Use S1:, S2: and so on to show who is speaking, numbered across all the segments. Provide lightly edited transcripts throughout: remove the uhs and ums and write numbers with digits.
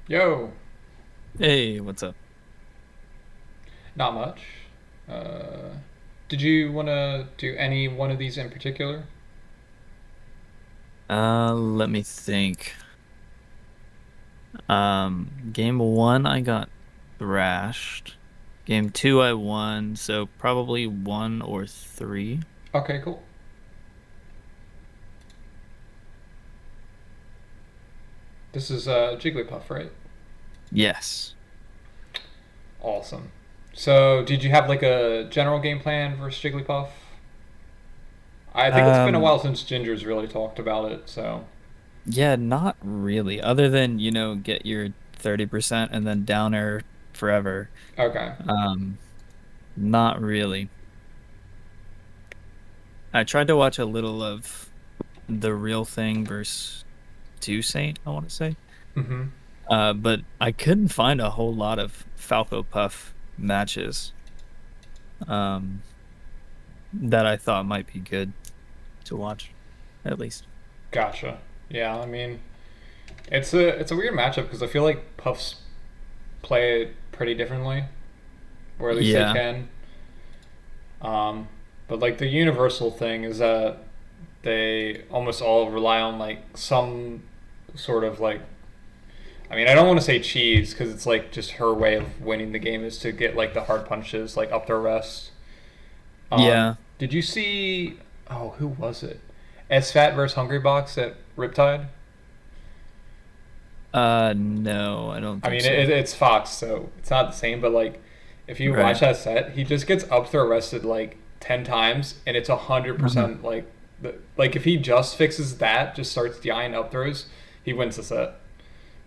S1: Yo,
S2: Hey, what's up?
S1: not much. Uh, did you want to do any one of these in particular?
S2: Let me think. Game one I got thrashed. Game two I won, so probably one or three.
S1: Okay, cool. This is Jigglypuff, right?
S2: Yes.
S1: Awesome. So, did you have like a general game plan versus Jigglypuff? I think it's been a
S2: Um,
S1: while since Ginger's really talked about it, so.
S2: yeah, not really. Other than, get your 30% and then downer forever.
S1: Okay.
S2: Um, Not really. I tried to watch a little of The Real Thing versus Two Saint, I want to say.
S1: Mm-hmm.
S2: But I couldn't find a whole lot of Falco Puff matches um, that I thought might be good to watch, at least.
S1: Gotcha. Yeah, I mean, it's a weird matchup because I feel like Puffs play it pretty differently, or at least they
S2: Yeah,
S1: can. Um, but like the universal thing is that they almost all rely on like some sort of like, I mean, I don't want to say cheese because it's like just her way of winning the game is to get like the hard punches like up their rest.
S2: yeah.
S1: Did you see? Oh, who was it? SFAT versus Hungry Box at Riptide.
S2: No, I don't
S1: I
S2: think
S1: mean,
S2: so.
S1: it's Fox, so it's not the same. But like, if you watch
S2: Right.
S1: that set, he just gets up throw arrested like 10 times, and it's 100%
S2: Hmm.
S1: like, like if he just fixes that, just starts DIing up throws, he wins the set.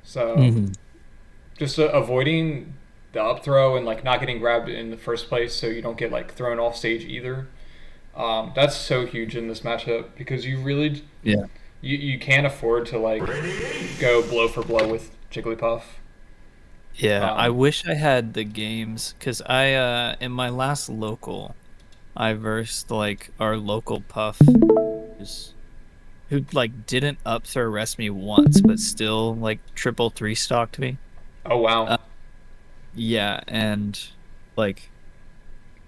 S1: So
S2: Hmm.
S1: just avoiding the up throw and like not getting grabbed in the first place, so you don't get like thrown off stage either. That's so huge in this matchup because you really
S2: Yeah.
S1: you can't afford to like go blow for blow with Jigglypuff.
S2: Yeah. I
S1: Um,
S2: wish I had the games because in my last local, I versed like our local Puff who's- who like didn't up throw arrest me once, but still like triple three stocked me.
S1: oh wow,
S2: Uh, yeah, and like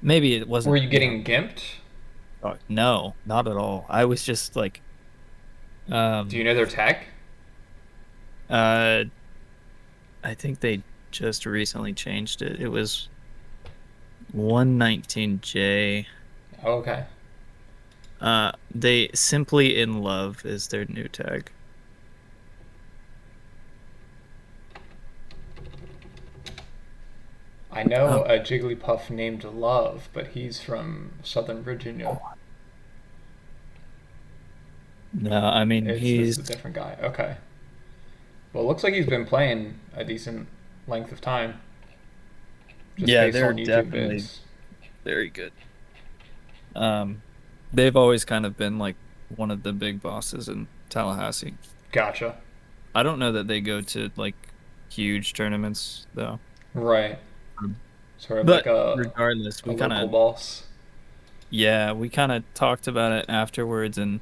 S2: maybe it
S1: were
S2: wasn't,
S1: you getting gimped?
S2: no, not at all. I was just like,
S1: Do you
S2: um,
S1: know their tech?
S2: uh, I think they just recently changed it. It was 119J.
S1: Oh, okay.
S2: They Simply in Love is their new tag.
S1: I know
S2: Oh,
S1: a Jigglypuff named Love, but he's from Southern Virginia.
S2: no, I mean
S1: It's This
S2: he's
S1: is a different guy. Okay. Well, it looks like he's been playing a decent length of time, just
S2: yeah,
S1: based
S2: they're
S1: on YouTube
S2: definitely
S1: vids.
S2: very good. Um, they've always kind of been like one of the big bosses in Tallahassee.
S1: Gotcha.
S2: I don't know that they go to like huge tournaments though.
S1: Right.
S2: Um,
S1: Sort of like
S2: But regardless,
S1: a
S2: we kind
S1: local
S2: of
S1: boss.
S2: yeah, we kind of talked about it afterwards, and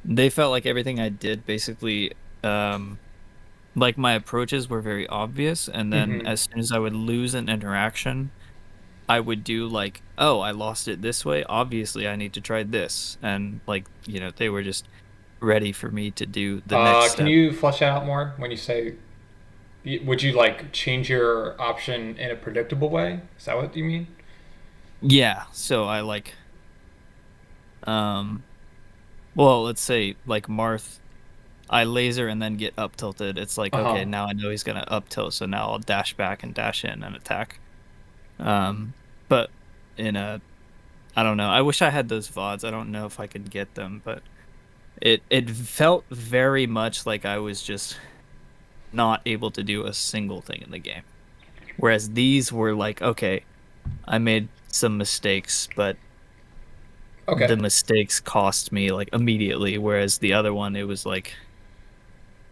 S2: they felt like everything I did basically, um, like my approaches were very obvious, and then
S1: Mm-hmm.
S2: as soon as I would lose an interaction, I would do like, oh, I lost it this way. Obviously, I need to try this, and like, they were just ready for me to do the next
S1: Can
S2: step.
S1: you flesh out more when you say? Would you like change your option in a predictable way? Is that what you mean?
S2: Yeah, so I like, um, well, let's say like Marth. I laser and then get up tilted. It's like,
S1: Uh huh.
S2: okay, now I know he's gonna up tilt, so now I'll dash back and dash in and attack. But in a, I don't know. I wish I had those VODs. I don't know if I could get them, but it felt very much like I was just not able to do a single thing in the game. Whereas these were like, okay, I made some mistakes, but
S1: Okay.
S2: the mistakes cost me like immediately. Whereas the other one, it was like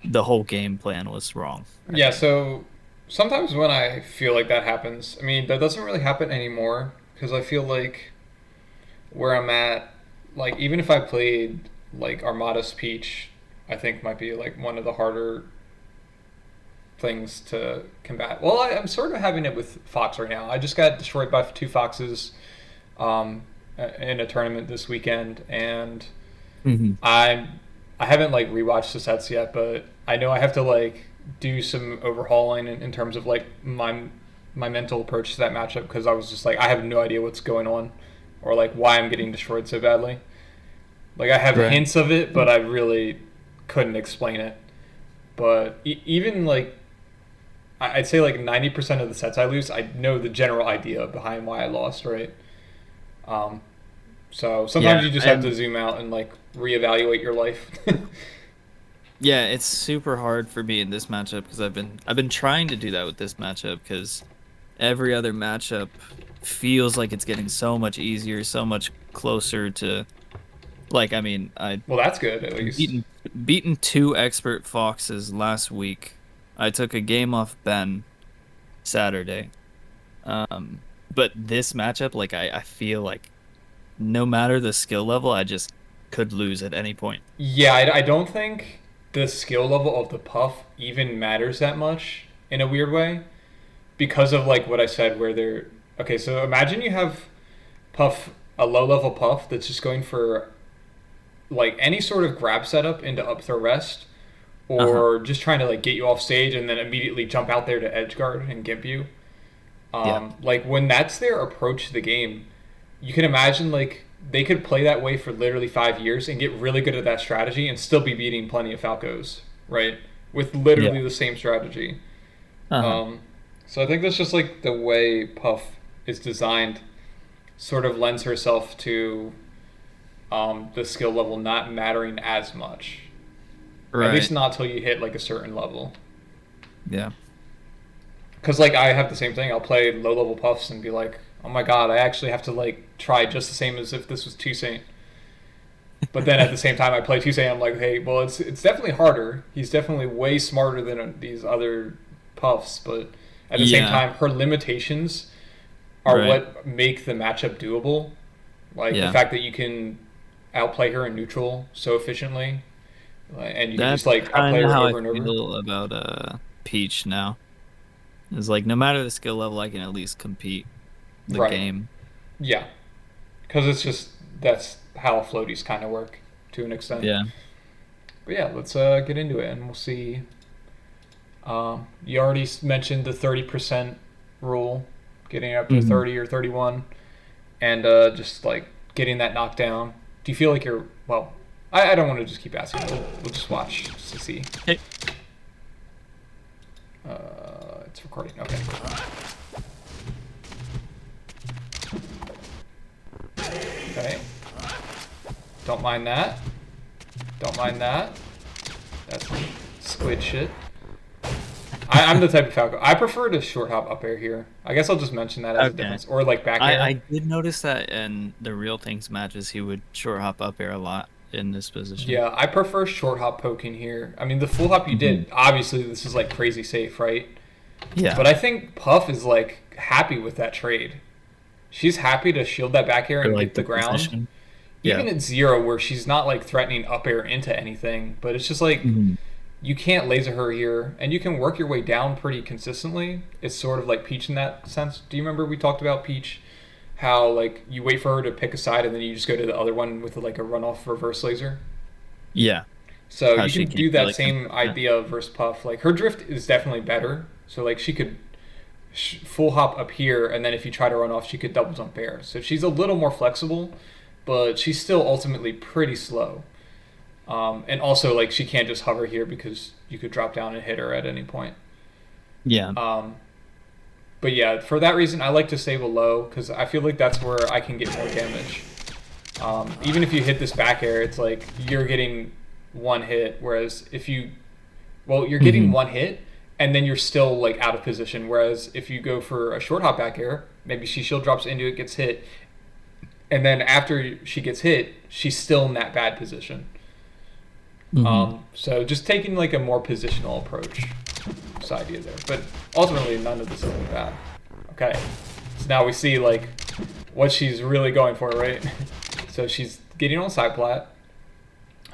S2: the whole game plan was wrong, I
S1: Yeah.
S2: think.
S1: So sometimes when I feel like that happens, I mean that doesn't really happen anymore because I feel like where I'm at, like even if I played like Armada's Peach, I think might be like one of the harder things to combat. Well, I'm sort of having it with Fox right now. I just got destroyed by 2 foxes um, in a tournament this weekend, and
S2: Hmm.
S1: I'm I haven't like rewatched the sets yet, but I know I have to like do some overhauling in terms of like my mental approach to that matchup because I was just like I have no idea what's going on or like why I'm getting destroyed so badly. Like I have
S2: Right.
S1: hints of it, but I really couldn't explain it. But even like I'd say like 90% of the sets I lose, I know the general idea behind why I lost, right? Um, so sometimes
S2: Yeah,
S1: you just have to
S2: and
S1: zoom out and like reevaluate your life.
S2: yeah, it's super hard for me in this matchup because I've been trying to do that with this matchup because every other matchup feels like it's getting so much easier, so much closer to like I mean, I
S1: Well, that's good at least.
S2: beaten beaten two expert foxes last week. I took a game off Ben Saturday. Um, but this matchup, like I feel like no matter the skill level, I just could lose at any point.
S1: Yeah, I don't think the skill level of the puff even matters that much in a weird way because of like what I said where they're okay, so imagine you have puff a low level puff that's just going for like any sort of grab setup into up throw rest
S2: Uh-huh.
S1: or just trying to like get you off stage and then immediately jump out there to edge guard and gimp you.
S2: Yeah.
S1: Like when that's their approach to the game, you can imagine like they could play that way for literally 5 years and get really good at that strategy and still be beating plenty of Falcos, right? With
S2: Yeah.
S1: literally the same strategy.
S2: Uh-huh.
S1: Um, so I think that's just like the way Puff is designed, sort of lends herself to the skill level not mattering as much. At least
S2: Right.
S1: not till you hit like a certain level.
S2: Yeah.
S1: Because like I have the same thing. I'll play low level puffs and be like, oh my god, I actually have to like try just the same as if this was Toussaint. But then at the same time, I play Toussaint. I'm like, hey, well, it's definitely harder. He's definitely way smarter than these other puffs. But at the same
S2: Yeah.
S1: time, her limitations are
S2: Right.
S1: what make the matchup doable. Like the
S2: Yeah.
S1: fact that you can outplay her in neutral so efficiently, and you can just
S2: That's
S1: like
S2: kind
S1: outplay
S2: of
S1: her
S2: how I
S1: over and over.
S2: feel about Peach now. It's like no matter the skill level, I can at least compete the
S1: Right.
S2: game.
S1: Yeah. Because it's just that's how floaties kind of work to an extent.
S2: Yeah.
S1: But yeah, let's get into it and we'll see. You already mentioned the 30% rule, getting up to
S2: Hmm.
S1: 30 or 31, and just like getting that knockdown. Do you feel like you're well? I don't want to just keep asking. We'll just watch just to see.
S2: Hey.
S1: It's recording. Okay. Okay. Don't mind that. Don't mind that. That's squid shit. I'm the type of Falco. I prefer to short hop up air here. I guess I'll just mention that as a
S2: Okay.
S1: difference. Or like back
S2: I
S1: air.
S2: did notice that in the Real Things matches, he would short hop up air a lot in this position.
S1: Yeah, I prefer short hop poking here. I mean, the full hop you
S2: Hmm.
S1: did, obviously this is like crazy safe, right?
S2: Yeah.
S1: But I think Puff is like happy with that trade. She's happy to shield that back air
S2: For
S1: and
S2: like
S1: get the
S2: the
S1: ground.
S2: position. Yeah.
S1: Even at zero, where she's not like threatening up air into anything, but it's just like
S2: Hmm.
S1: you can't laser her here, and you can work your way down pretty consistently. It's sort of like Peach in that sense. Do you remember we talked about Peach? How like you wait for her to pick a side, and then you just go to the other one with like a runoff reverse laser.
S2: Yeah.
S1: So
S2: How
S1: you
S2: she
S1: can
S2: can't
S1: do
S2: be
S1: that
S2: like
S1: same
S2: consistent.
S1: idea versus Puff. Like her drift is definitely better. So like she could full hop up here, and then if you try to run off, she could double jump there. So she's a little more flexible, but she's still ultimately pretty slow. And also like she can't just hover here because you could drop down and hit her at any point.
S2: Yeah.
S1: Um, but yeah, for that reason, I like to stay below because I feel like that's where I can get more damage. Even if you hit this back air, it's like you're getting one hit, whereas if you, well, you're getting
S2: Hmm.
S1: one hit and then you're still like out of position. Whereas if you go for a short hop back air, maybe she shield drops into it, gets hit, and then after she gets hit, she's still in that bad position.
S2: Hmm.
S1: So just taking like a more positional approach is the idea there. But ultimately, none of this is bad. Okay, so now we see like what she's really going for, right? So she's getting on side plat.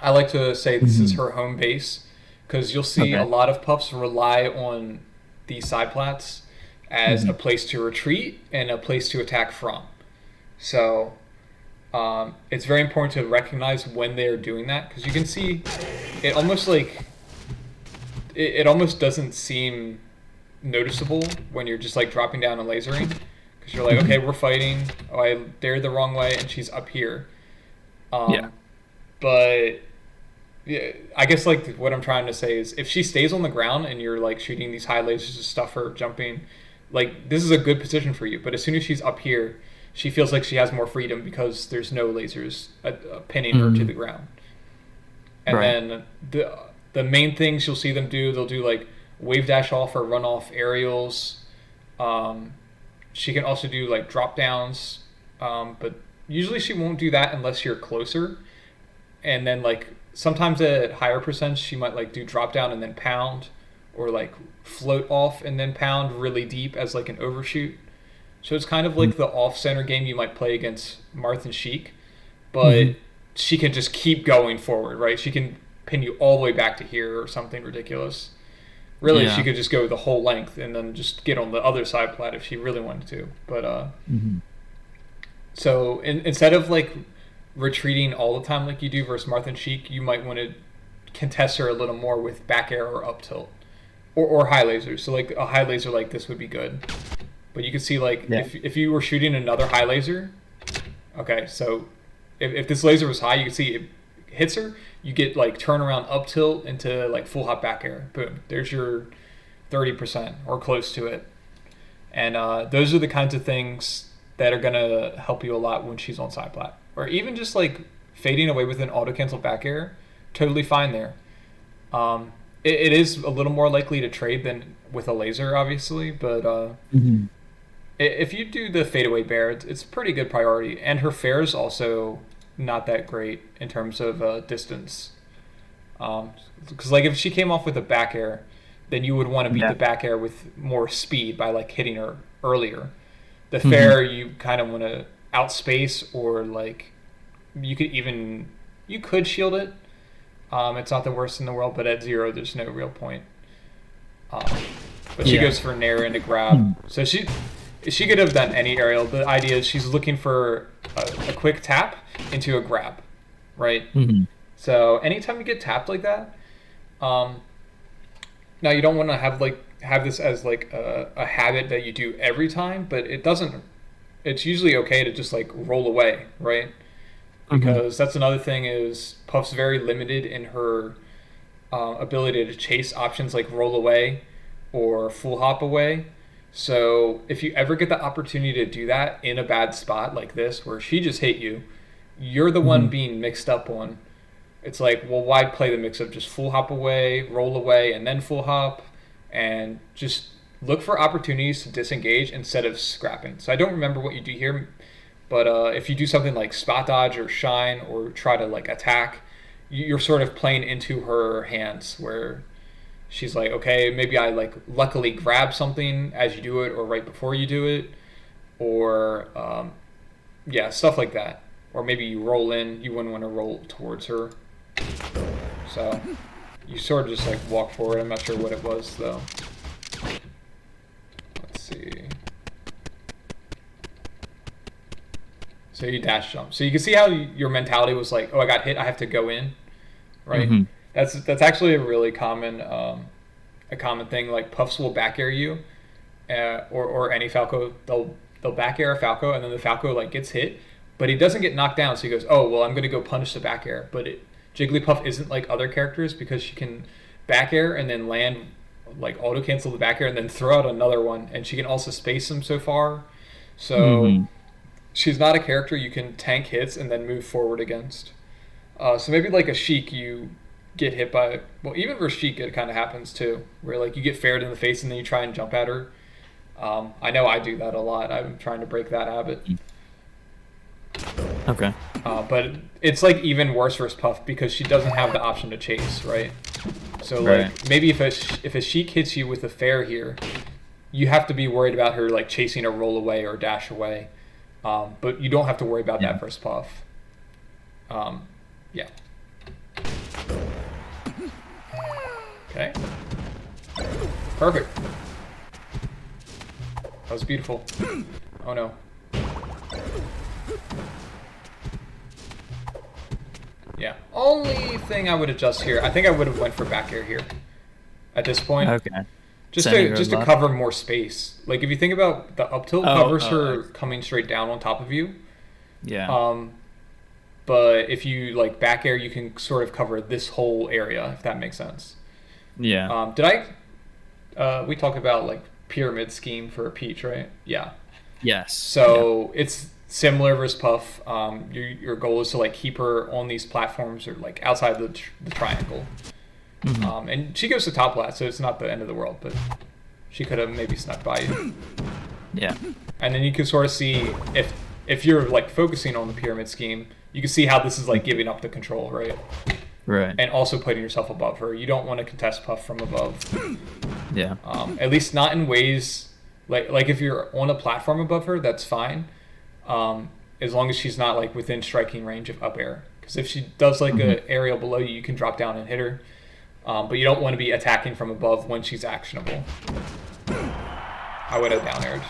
S1: I like to say this is
S2: Hmm.
S1: her home base because you'll see a
S2: Okay.
S1: lot of Puffs rely on these side plats as a
S2: Hmm.
S1: place to retreat and a place to attack from. So it's very important to recognize when they're doing that, because you can see it almost like it almost doesn't seem noticeable when you're just like dropping down and lasering, because you're like,
S2: Hmm.
S1: okay, we're fighting. Oh, I dared the wrong way, and she's up here.
S2: Yeah.
S1: Um, but yeah, I guess like what I'm trying to say is if she stays on the ground and you're like shooting these high lasers to stuff her jumping, like this is a good position for you. But as soon as she's up here, she feels like she has more freedom because there's no lasers pinning her to
S2: Hmm.
S1: the ground. And
S2: Right.
S1: then the main things you'll see them do, they'll do like wave dash off or run off aerials. Um, she can also do like drop downs, but usually she won't do that unless you're closer. And then like sometimes at higher percents, she might like do drop down and then pound, or like float off and then pound really deep as like an overshoot. So it's kind of like the off center game you might play against Marth and Sheik, but
S2: Hmm.
S1: she can just keep going forward, right? She can pin you all the way back to here or something ridiculous. Really, she
S2: Yeah.
S1: could just go the whole length and then just get on the other side plat if she really wanted to. But
S2: Hmm.
S1: so instead of like retreating all the time like you do versus Marth and Sheik, you might want to contest her a little more with back air or up tilt, or high lasers. So like a high laser like this would be good. But you can see like
S2: Yeah.
S1: if you were shooting another high laser, okay, so if this laser was high, you can see it hits her. You get like turnaround up tilt into like full hop back air. Boom. There's your 30% or close to it. And those are the kinds of things that are gonna help you a lot when she's on side plat, or even just like fading away with an auto cancel back air. Totally fine there. It is a little more likely to trade than with a laser, obviously, but
S2: Hmm.
S1: if you do the fadeaway bear, it's a pretty good priority, and her fair is also not that great in terms of distance. Because like if she came off with a back air, then you would want to beat
S2: Yeah.
S1: the back air with more speed by like hitting her earlier. The
S2: Hmm.
S1: fair you kind of want to outspace, or like you could even you could shield it. It's not the worst in the world, but at zero, there's no real point. Um, but she
S2: Yeah.
S1: goes for nair into grab.
S2: Hmm.
S1: So she could have done any aerial. The idea is she's looking for a quick tap into a grab, right?
S2: Hmm.
S1: So anytime you get tapped like that, um, now you don't want to have this as like a habit that you do every time, but it doesn't. It's usually okay to just like roll away, right?
S2: Hmm.
S1: Because that's another thing is Puff's very limited in her ability to chase options like roll away or full hop away. So if you ever get the opportunity to do that in a bad spot like this, where she just hit you, you're the one
S2: Hmm.
S1: being mixed up on. It's like, well, why play the mix of just full hop away, roll away, and then full hop, and just look for opportunities to disengage instead of scrapping. So I don't remember what you do here, but if you do something like spot dodge or shine or try to like attack, you're sort of playing into her hands where she's like, okay, maybe I like luckily grab something as you do it or right before you do it, or yeah, stuff like that. Or maybe you roll in, you wouldn't want to roll towards her. So you sort of just like walk forward. I'm not sure what it was though. Let's see. So you dash jump. So you can see how your mentality was like, oh, I got hit, I have to go in, right?
S2: Hmm.
S1: That's actually a really common a common thing. Like Puffs will back air you, or any Falco. They'll back air a Falco, and then the Falco like gets hit, but he doesn't get knocked down. So he goes, oh well, I'm gonna go punish the back air. But Jigglypuff isn't like other characters because she can back air and then land like auto cancel the back air and then throw out another one, and she can also space them so far. So
S2: Hmm.
S1: she's not a character you can tank hits and then move forward against. So maybe like a Sheik, you get hit by, well, even for Sheik it kind of happens too, where like you get fared in the face and then you try and jump at her. I know I do that a lot. I'm trying to break that habit.
S2: Okay.
S1: But it's like even worse versus Puff because she doesn't have the option to chase, right? So
S2: Right.
S1: like maybe if a Sheik hits you with a fair here, you have to be worried about her like chasing a roll away or dash away. But you don't have to worry about
S2: Yeah.
S1: that versus Puff. Yeah. Perfect. That was beautiful. Oh no. Yeah. Only thing I would adjust here, I think I would have went for back air here at this point.
S2: Okay.
S1: Just
S2: Sending
S1: to
S2: her
S1: just to
S2: left.
S1: cover more space. Like if you think about the up tilt covers her coming straight down on top of you.
S2: Yeah.
S1: But if you like back air, you can sort of cover this whole area, if that makes sense.
S2: Yeah.
S1: Did I? We talked about like pyramid scheme for Peach, right? Yeah.
S2: Yes.
S1: So it's similar versus Puff. Your goal is to like keep her on these platforms or like outside the triangle.
S2: Mm-hmm.
S1: And she goes to top plat, so it's not the end of the world, but she could have maybe snuck by you.
S2: Yeah.
S1: And then you can sort of see if you're like focusing on the pyramid scheme, you can see how this is like giving up the control, right?
S2: Right.
S1: And also putting yourself above her. You don't want to contest Puff from above.
S2: Yeah.
S1: At least not in ways like if you're on a platform above her, that's fine. As long as she's not like within striking range of up air. Because if she does like a aerial below you, you can drop down and hit her. But you don't want to be attacking from above when she's actionable. I would have down aired.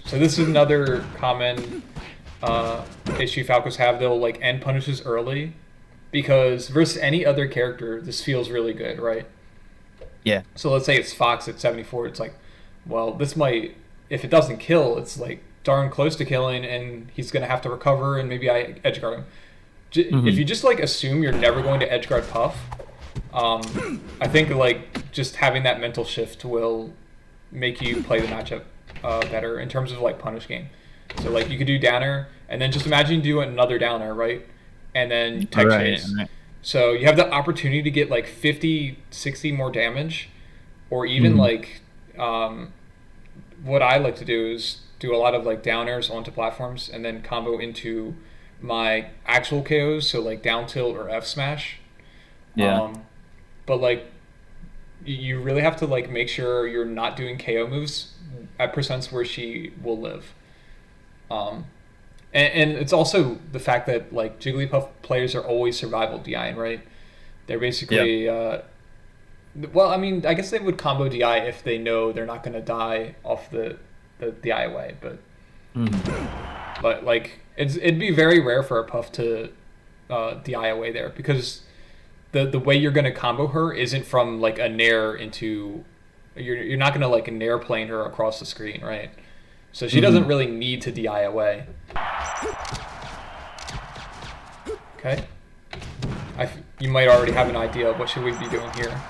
S1: So this is another common issue Falcos have. They'll like end punishes early because versus any other character, this feels really good, right?
S2: Yeah.
S1: So let's say it's Fox at 74. It's like, well, this might, if it doesn't kill, it's like darn close to killing, and he's gonna have to recover, and maybe I edgeguard him. If you just like assume you're never going to edgeguard Puff, I think like just having that mental shift will make you play the matchup better in terms of like punish game. So like you could do downer, and then just imagine doing another downer, right? And then tech chase. Right. So you have the opportunity to get like 50, 60 more damage, or even like what I like to do is do a lot of like downers onto platforms and then combo into my actual KOs, so like down tilt or F smash.
S2: Yeah.
S1: But like you really have to like make sure you're not doing KO moves at percents where she will live. And it's also the fact that like Jigglypuff players are always survival DIing, right? They're basically well, I mean, I guess they would combo DI if they know they're not going to die off the DI away, but but like it'd be very rare for a Puff to DI away there because the way you're going to combo her isn't from like a nair into you're not going to like a nair plane her across the screen, right? So she doesn't really need to DI away. Okay. You might already have an idea of what should we be doing here.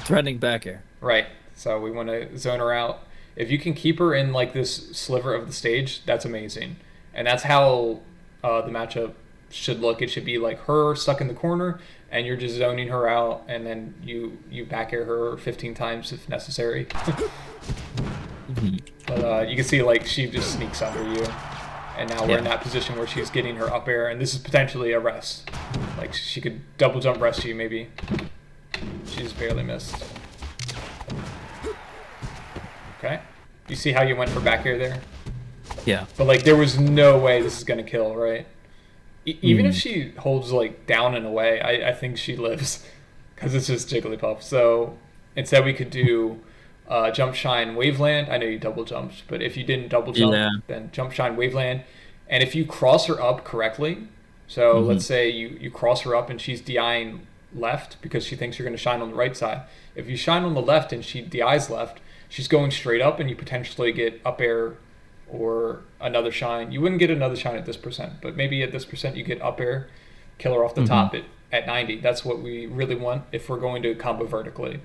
S2: Threatening back air.
S1: Right. So we want to zone her out. If you can keep her in like this sliver of the stage, that's amazing. And that's how the matchup should look. It should be like her stuck in the corner, and you're just zoning her out, and then you back air her 15 times if necessary. But you can see like she just sneaks under you, and now we're in that position where she's getting her up air, and this is potentially a rest. Like she could double jump rest you maybe. She's barely missed. Okay. You see how you went for back air there?
S2: Yeah.
S1: But like there was no way this is gonna kill, right? Even if she holds like down and away, I think she lives because it's just Jigglypuff. So instead we could do jump shine waveland. I know you double jumped, but if you didn't double jump, then jump shine waveland. And if you cross her up correctly, so let's say you cross her up and she's DIing left because she thinks you're going to shine on the right side. If you shine on the left and she DIs left, she's going straight up and you potentially get up air or another shine. You wouldn't get another shine at this percent, but maybe at this percent you get up air, kill her off the top at 90. That's what we really want if we're going to combo vertically.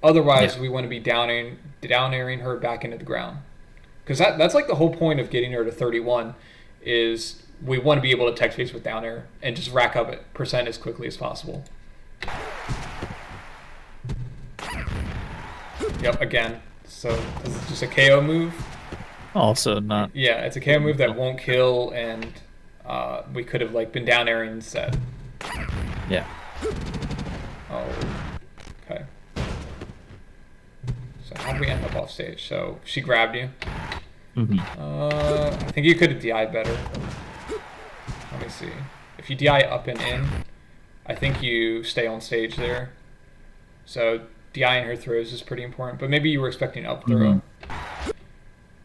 S1: Otherwise, we want to be down airing her back into the ground. Because that's like the whole point of getting her to 31 is we want to be able to tech chase with down air and just rack up it percent as quickly as possible. Yep, again. So this is just a KO move.
S2: Also not.
S1: Yeah, it's a KO move that won't kill, and we could have like been down airing instead.
S2: Yeah.
S1: Oh, okay. So how did we end up off stage? So she grabbed you. I think you could have DI'd better. Let me see. If you DI up and in, I think you stay on stage there. So DIing her throws is pretty important. But maybe you were expecting up throw.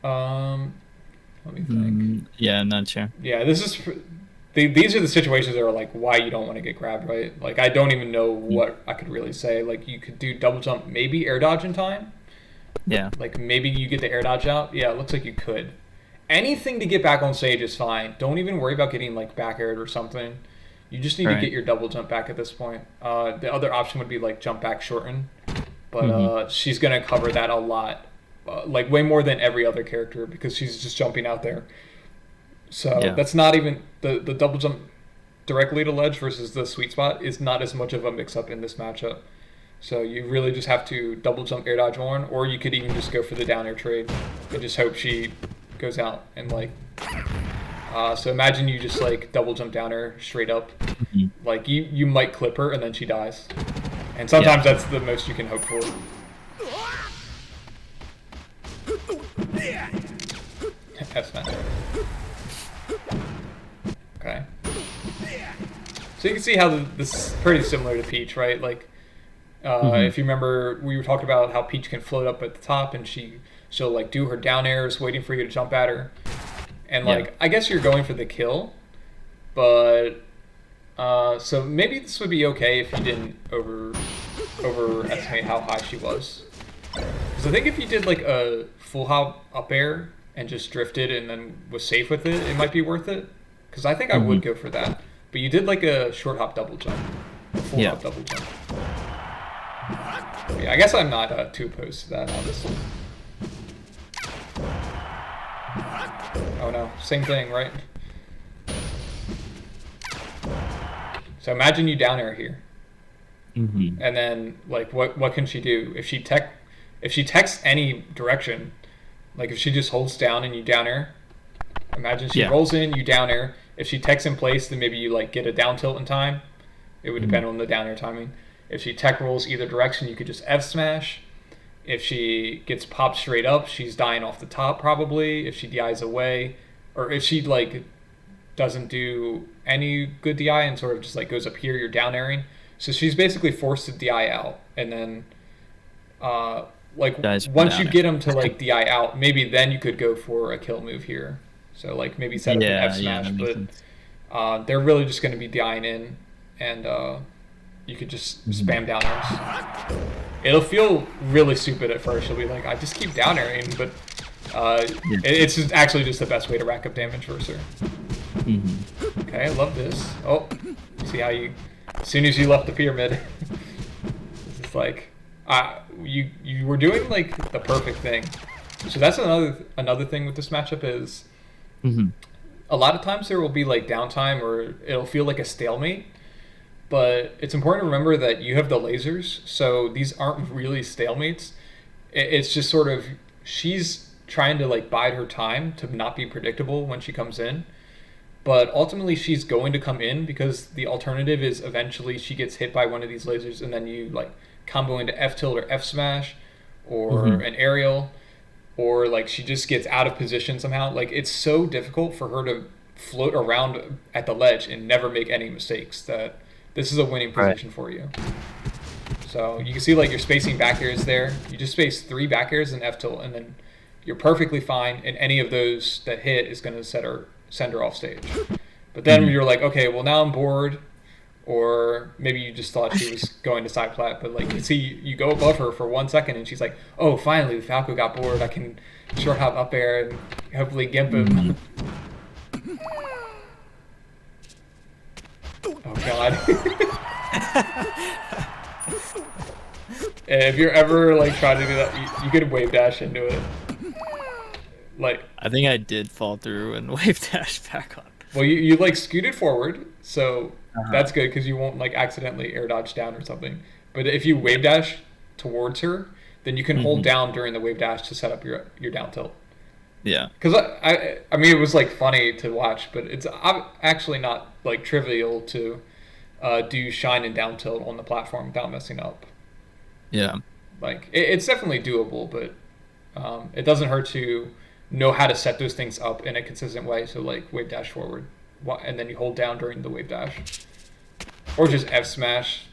S1: Let me think.
S2: Yeah, not sure.
S1: Yeah, these are the situations that are like why you don't want to get grabbed, right? Like I don't even know what I could really say. Like you could do double jump, maybe air dodge in time.
S2: Yeah.
S1: Like maybe you get the air dodge out. Yeah, it looks like you could. Anything to get back on stage is fine. Don't even worry about getting like back aired or something. You just need to get your double jump back at this point. The other option would be like jump back shorten, but she's gonna cover that a lot, like way more than every other character because she's just jumping out there. So that's not even the double jump directly to ledge versus the sweet spot is not as much of a mix up in this matchup. So you really just have to double jump air dodge on, or you could even just go for the down air trade and just hope she goes out and like. So imagine you just like double jump down air straight up, like you might clip her and then she dies, and sometimes that's the most you can hope for. Okay. So you can see how this is pretty similar to Peach, right? Like, if you remember, we were talking about how Peach can float up at the top, and she'll like do her down airs, waiting for you to jump at her, and like I guess you're going for the kill, but so maybe this would be okay if you didn't overestimate how high she was. Because I think if you did like a full hop up air and just drifted and then was safe with it, it might be worth it. Because I think I would go for that. But you did like a short hop double jump, a full hop double jump. Yeah, I guess I'm not too opposed to that, honestly. Oh no, same thing, right? So imagine you down air here, and then like what can she do if she techs any direction? Like if she just holds down and you down air. Imagine she rolls in, you down air. If she techs in place, then maybe you like get a down tilt in time. It would depend on the down air timing. If she tech rolls either direction, you could just F smash. If she gets popped straight up, she's dying off the top probably. If she DIs away, or if she like doesn't do any good DI and sort of just like goes up here, you're down airing. So she's basically forced to DI out, and then like once you get them to like DI out, maybe then you could go for a kill move here. So like maybe set up an F smash, but they're really just going to be DIing in, and you could just spam down airs. It'll feel really stupid at first. You'll be like, I just keep down airing, but it's just actually just the best way to rack up damage versus her. Okay, I love this. Oh, see how you, as soon as you left the pyramid, it's just like, you were doing like the perfect thing. So that's another thing with this matchup is, a lot of times there will be like downtime or it'll feel like a stalemate. But it's important to remember that you have the lasers, so these aren't really stalemates. It's just sort of, she's trying to like bide her time to not be predictable when she comes in. But ultimately she's going to come in because the alternative is eventually she gets hit by one of these lasers and then you like combo into F tilt or F smash or an aerial, or like she just gets out of position somehow. Like it's so difficult for her to float around at the ledge and never make any mistakes that this is a winning position for you. So you can see like your spacing back airs there. You just space 3 back airs and F tilt, and then you're perfectly fine. And any of those that hit is going to send her off stage. But then you're like, okay, well now I'm bored, or maybe you just thought she was going to side plat. But like you see, you go above her for 1 second, and she's like, oh, finally the Falco got bored. I can short hop up air and hopefully gimp him. Oh god. If you're ever like trying to do that, you could wave dash into it. Like
S2: I think I did fall through and wave dash back on.
S1: Well, you like scooted forward, so that's good because you won't like accidentally air dodge down or something. But if you wave dash towards her, then you can hold down during the wave dash to set up your down tilt.
S2: Yeah.
S1: Because I mean, it was like funny to watch, but it's actually not like trivial to do shine and down tilt on the platform without messing up.
S2: Yeah.
S1: Like it's definitely doable, but it doesn't hurt to know how to set those things up in a consistent way. So like wave dash forward, and then you hold down during the wave dash, or just F smash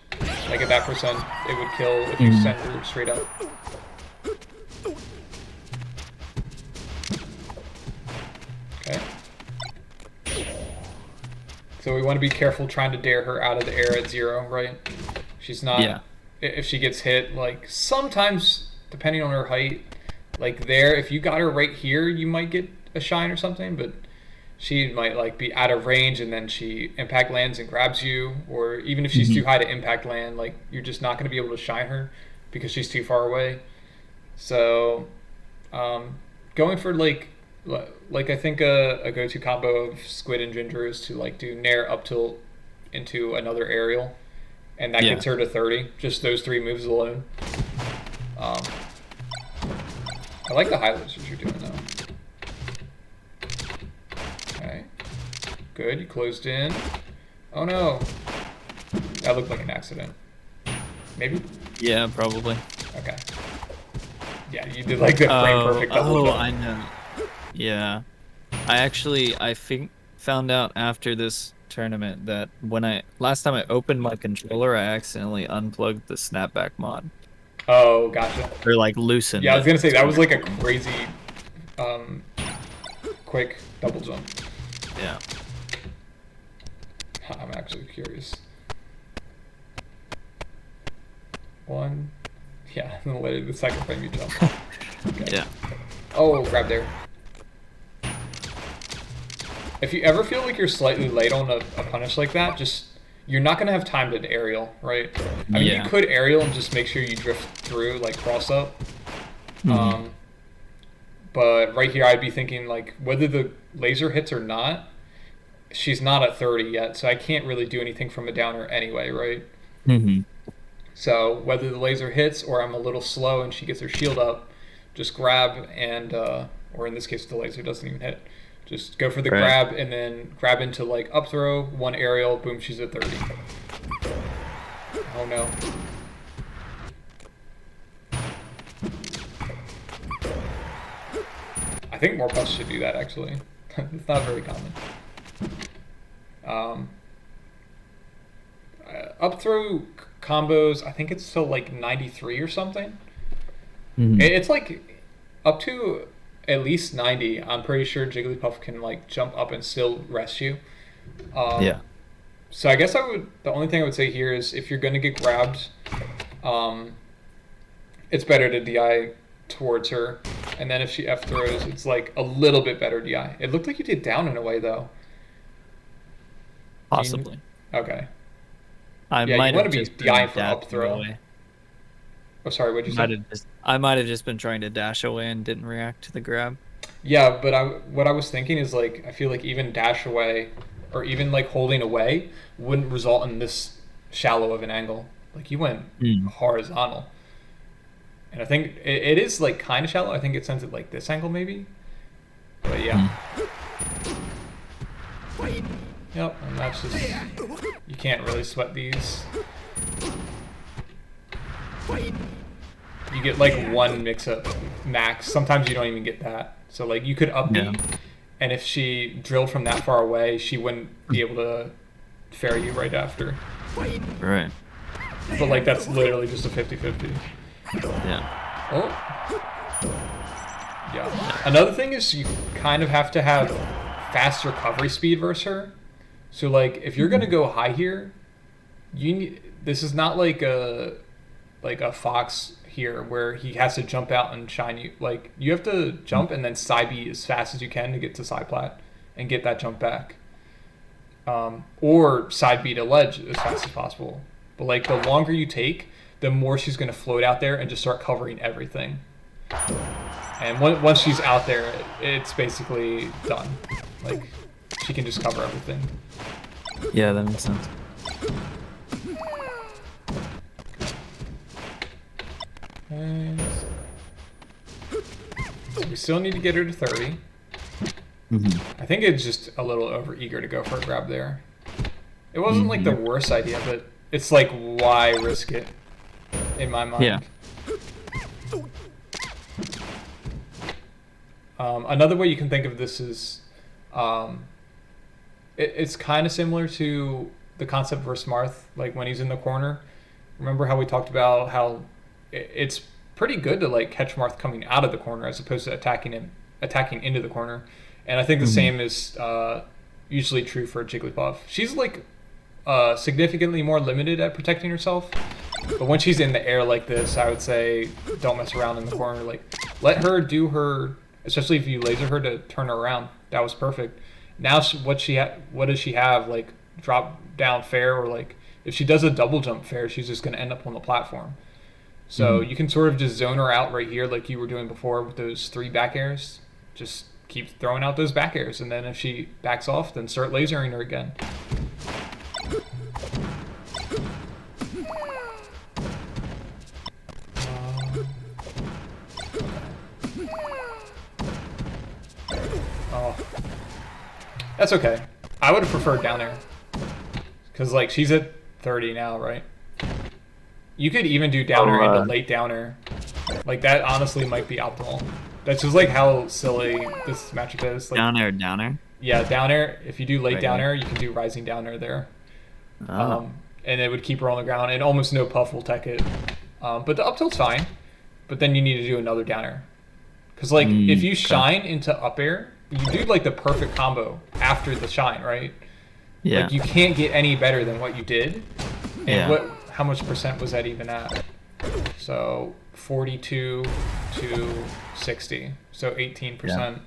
S1: Like at that percent, it would kill if you send her straight up. Okay. So we want to be careful trying to dare her out of the air at 0, right? She's not...
S2: Yeah.
S1: If she gets hit, like, sometimes, depending on her height, like there, if you got her right here, you might get a shine or something, but she might, like, be out of range and then she impact lands and grabs you, or even if she's too high to impact land, like, you're just not going to be able to shine her because she's too far away. So, going for, like I think a go-to combo of Squid and Ginger is to, like, do Nair up tilt into another aerial, and that gets her to 30. Just those 3 moves alone. I like the high losers you're doing, though. Okay. Good, you closed in. Oh no. That looked like an accident. Maybe?
S2: Yeah, probably.
S1: Okay. Yeah, you did like the frame perfect double jump.
S2: I know. Yeah. I found out after this tournament that last time I opened my controller, I accidentally unplugged the snapback mod.
S1: Oh, gotcha.
S2: Or like loosened.
S1: Yeah, I was gonna say that was like a crazy, quick double jump.
S2: Yeah.
S1: I'm actually curious. 1. Yeah, and then later the second frame you jump. Okay.
S2: Yeah.
S1: Oh, grab there. If you ever feel like you're slightly late on a punish like that, just you're not gonna have time to aerial, right? I mean, you could aerial and just make sure you drift through, like cross up. But right here, I'd be thinking like whether the laser hits or not. She's not at 30 yet, so I can't really do anything from a downer anyway, right? So whether the laser hits or I'm a little slow and she gets her shield up, just grab and, or in this case the laser doesn't even hit. Just go for the grab and then grab into like up throw, 1 aerial, boom, she's at 30. Oh no. I think more puffs should do that actually. It's not very common. Up throw combos, I think it's still like 93 or something. It's like up to at least 90. I'm pretty sure Jigglypuff can like jump up and still rest you.
S2: Yeah.
S1: So I guess the only thing I would say here is if you're going to get grabbed, it's better to DI towards her. And then if she F throws, it's like a little bit better DI. It looked like you did down in a way though.
S2: Possibly.
S1: Okay.
S2: You want
S1: to be DIing for up throw.
S2: Away.
S1: Oh, sorry, what'd you say?
S2: I might have just been trying to dash away and didn't react to the grab.
S1: Yeah, but what I was thinking is like I feel like even dash away or even like holding away wouldn't result in this shallow of an angle. Like you went horizontal. And I think it is like kind of shallow. I think it sends it like this angle maybe. But yeah. Yep, and that's just, you can't really sweat these. You get like 1 mix-up max. Sometimes you don't even get that. So like you could up B, and if she drilled from that far away, she wouldn't be able to fair you right after.
S2: Right.
S1: But like that's literally just a 50-50.
S2: Yeah.
S1: Oh. Yeah. Another thing is you kind of have to have fast recovery speed versus her. So like if you're gonna go high here, this is not like a Fox here where he has to jump out and shine you. Like you have to jump and then side B as fast as you can to get to side plat and get that jump back. Or side B to ledge as fast as possible. But like the longer you take, the more she's gonna float out there and just start covering everything. And once she's out there, it's basically done. Like she can just cover everything.
S2: Yeah, that makes sense.
S1: And so we still need to get her to 30. I think it's just a little over eager to go for a grab there. It wasn't like the worst idea, but it's like why risk it in my mind.
S2: Yeah.
S1: Another way you can think of this is it's kind of similar to the concept versus Marth, like when he's in the corner. remember how we talked about how it's pretty good to like catch Marth coming out of the corner as opposed to attacking into the corner. And I think the same is usually true for Jigglypuff. She's like significantly more limited at protecting herself. But when she's in the air like this, I would say don't mess around in the corner. Like, let her do her, especially if you laser her to turn her around. That was perfect. Now, what does she have? Like, drop down fair, or like, if she does a double jump fair, she's just going to end up on the platform. So you can sort of just zone her out right here like you were doing before with those 3 back airs. Just keep throwing out those back airs, and then if she backs off, then start lasering her again. Oh, that's okay. I would have preferred down air, because like she's at 30 now, right? You could even do down air into late down air. Like that honestly might be optimal. That's just like how silly this matchup is. Like,
S2: down air.
S1: Yeah, down air. If you do late down air, you can do rising down air there. And it would keep her on the ground, and almost no puff will tech it. But the up tilt's fine. But then you need to do another down air. Because like if you shine into up air, you do like the perfect combo after the shine, right?
S2: Yeah.
S1: Like you can't get any better than what you did. And how much percent was that even at? So 42 to 60. So 18%.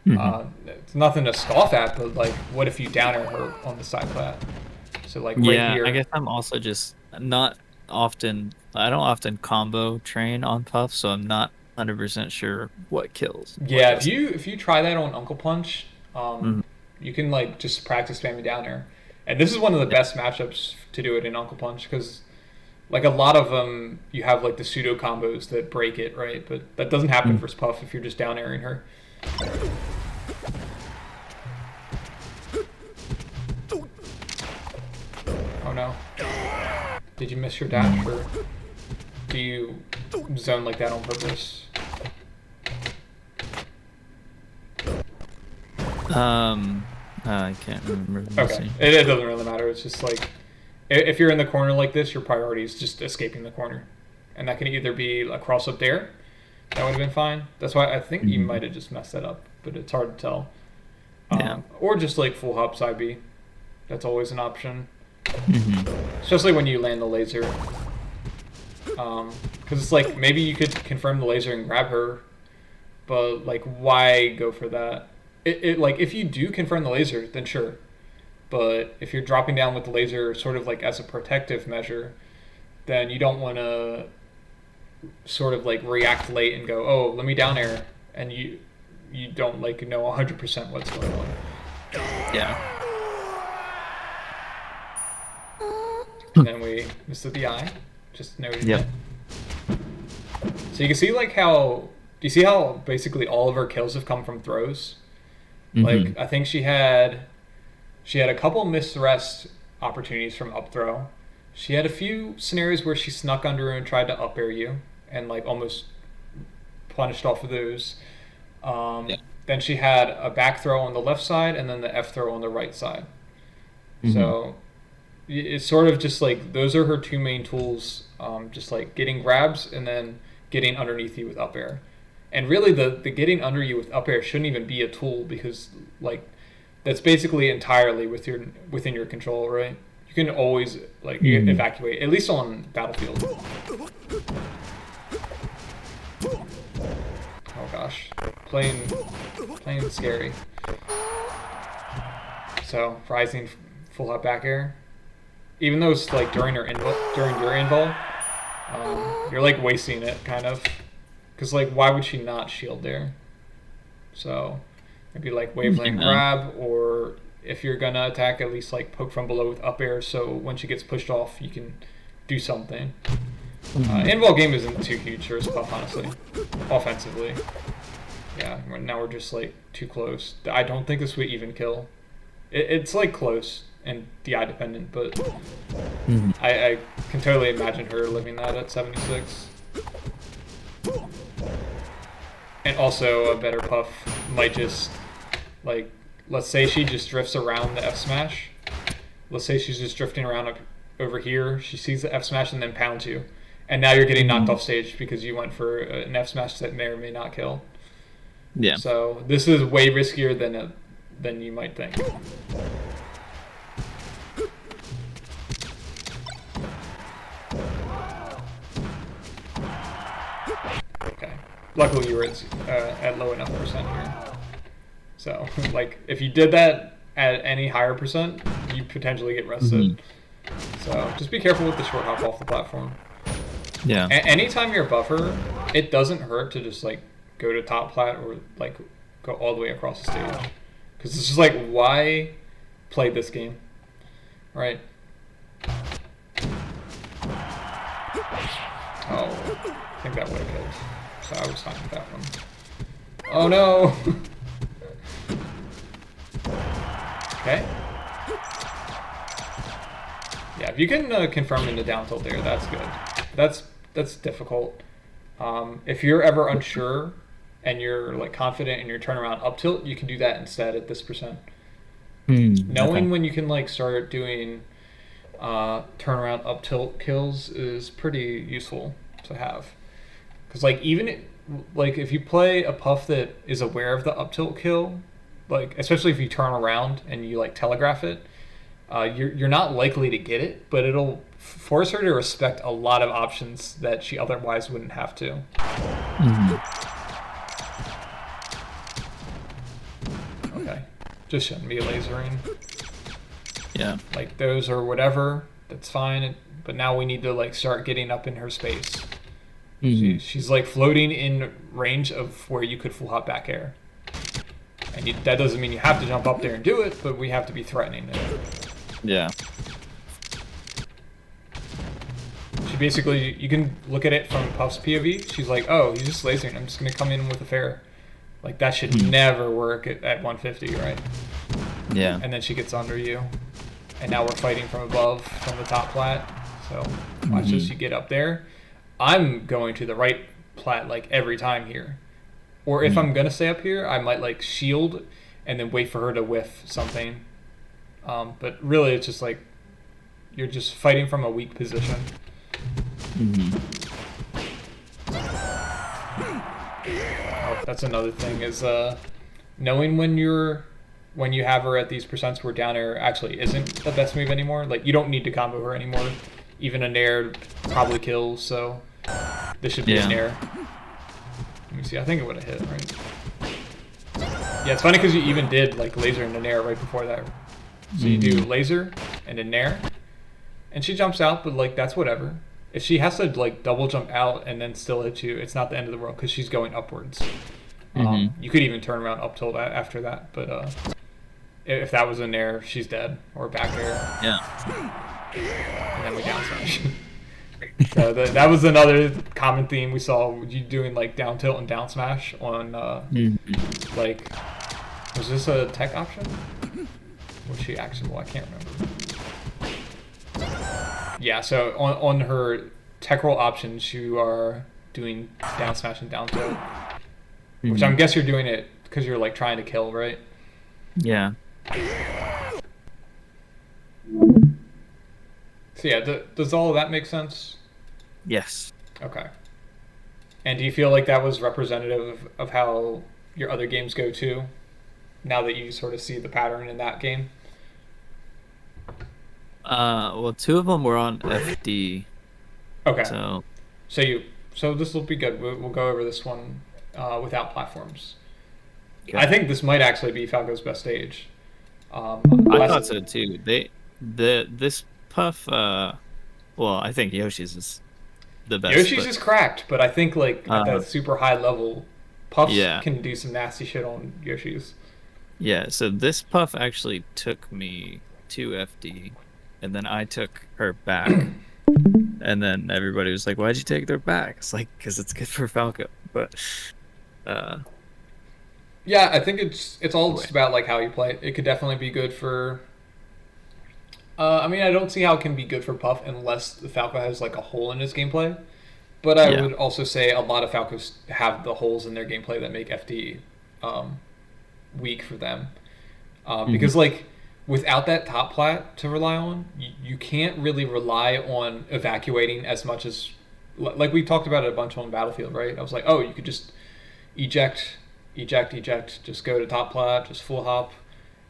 S1: It's nothing to scoff at, but like what if you down air her on the side plat? So like right here.
S2: I guess I'm also just not often. I don't often combo train on Puff, so I'm not 100% sure what kills.
S1: Yeah, if you try that on Uncle Punch, you can like just practice spamming down air. And this is one of the best matchups to do it in Uncle Punch, because like a lot of them you have like the pseudo combos that break it, right? But that doesn't happen for Puff if you're just down airing her. Oh no. Did you miss your dash, or do you zone like that on purpose?
S2: I can't remember.
S1: Okay, it doesn't really matter. It's just like, if you're in the corner like this, your priority is just escaping the corner. And that can either be a cross up there, that would have been fine. That's why I think you might have just messed that up, but it's hard to tell. Or just like full hop side B. That's always an option. Especially when you land the laser. Because it's like, maybe you could confirm the laser and grab her, but like, why go for that? It like, if you do confirm the laser, then sure. But if you're dropping down with the laser sort of like as a protective measure, then you don't want to sort of like react late and go, oh, let me down air, and you don't like know 100% what's going on.
S2: Yeah.
S1: And then we missed the eye. Just noted it. So you can see like how, do you see how basically all of her kills have come from throws? Like I think she had a couple missed rest opportunities from up throw. She had a few scenarios where she snuck under and tried to up air you and like almost punished off of those. Then she had a back throw on the left side and then the F throw on the right side. So it's sort of just like, those are her 2 main tools, just like getting grabs and then getting underneath you with up air. And really the getting under you with up air shouldn't even be a tool, because like that's basically entirely within your control, right? You can always like evacuate, at least on Battlefield. Oh gosh, playing scary. So rising full hop back air, even though it's like during your invul, you're like wasting it kind of, because like why would she not shield there? So maybe like wavelength grab, or if you're gonna attack, at least like poke from below with up air, so when she gets pushed off you can do something. Invul game isn't too huge for his Puff, honestly, offensively. Yeah, now we're just like too close. I don't think this would even kill. It's like close and DI dependent, but I can totally imagine her living that at 76. And also a better Puff might just, like, let's say she just drifts around the F smash. Let's say she's just drifting around over here. She sees the F smash and then pounds you, and now you're getting knocked
S2: Mhm.
S1: off stage because you went for an F smash that may or may not kill.
S2: Yeah.
S1: So this is way riskier than you might think. Okay. Luckily you were at low enough percent here. So like if you did that at any higher percent, you potentially get rested. So just be careful with the short hop off the platform.
S2: Yeah.
S1: Anytime you're a buffer, it doesn't hurt to just like go to top plat or like go all the way across the stage, because it's just like, why play this game, right? Oh, I think that would have killed. So I was fine with that one. Oh no. Okay. Yeah, if you can confirm into down tilt there, that's good. That's difficult. If you're ever unsure and you're like confident in your turnaround up tilt, you can do that instead at this percent. Knowing when you can like start doing turnaround up tilt kills is pretty useful to have, because like like if you play a Puff that is aware of the up tilt kill, like especially if you turn around and you like telegraph it, you're not likely to get it, but it'll force her to respect a lot of options that she otherwise wouldn't have to. Okay, just shouldn't be lasering.
S2: Yeah.
S1: Like those or whatever, that's fine. But now we need to like start getting up in her space. She's like floating in range of where you could full hop back air. And that doesn't mean you have to jump up there and do it, but we have to be threatening it.
S2: Yeah.
S1: She basically, you can look at it from Puff's POV. She's like, oh, he's just lasering. I'm just going to come in with a fair. Like, that should never work at 150, right?
S2: Yeah.
S1: And then she gets under you. And now we're fighting from above, from the top plat. So watch as you get up there. I'm going to the right plat, like, every time here. Or if I'm going to stay up here, I might, like, shield and then wait for her to whiff something. But really, it's just, like, you're just fighting from a weak position. Oh, that's another thing, is knowing when you have her at these percents where down air actually isn't the best move anymore. Like, you don't need to combo her anymore. Even a nair probably kills, so this should be a nair. Let me see, I think it would have hit, right? Yeah, it's funny because you even did like laser and a nair right before that. So you do laser and a nair, and she jumps out, but like that's whatever. If she has to like double jump out and then still hit you, it's not the end of the world because she's going upwards. You could even turn around up tilt after that, but if that was a nair, she's dead, or back air.
S2: Yeah.
S1: And then we down smash. So that was another common theme we saw, you doing like down tilt and down smash on like, was this a tech option? Was she actionable? I can't remember. Yeah, so on her tech roll options, you are doing down smash and down tilt, which I'm guess you're doing it because you're like trying to kill, right?
S2: Yeah.
S1: So yeah, does all of that make sense?
S2: Yes.
S1: Okay. And do you feel like that was representative of how your other games go too, now that you sort of see the pattern in that game?
S2: Well, two of them were on FD.
S1: Okay. So this will be good. We'll go over this one without platforms. Okay. I think this might actually be Falco's best stage.
S2: I thought so too. This Puff. Well, I think Yoshi's is the best.
S1: Yoshi's is cracked, but I think like at that super high level, Puffs can do some nasty shit on Yoshi's.
S2: Yeah. So this Puff actually took me to FD, and then I took her back, and then everybody was like, "Why'd you take her back?" It's like, because it's good for Falco, but.
S1: Yeah, I think it's all just about like how you play it. It could definitely be good for. I mean, I don't see how it can be good for Puff unless the Falco has like a hole in his gameplay. But I would also say a lot of Falcos have the holes in their gameplay that make FD weak for them. Because like without that top plat to rely on, you can't really rely on evacuating as much as, like we talked about it a bunch on Battlefield, right? I was like, oh, you could just eject, eject, just go to top plat, just full hop.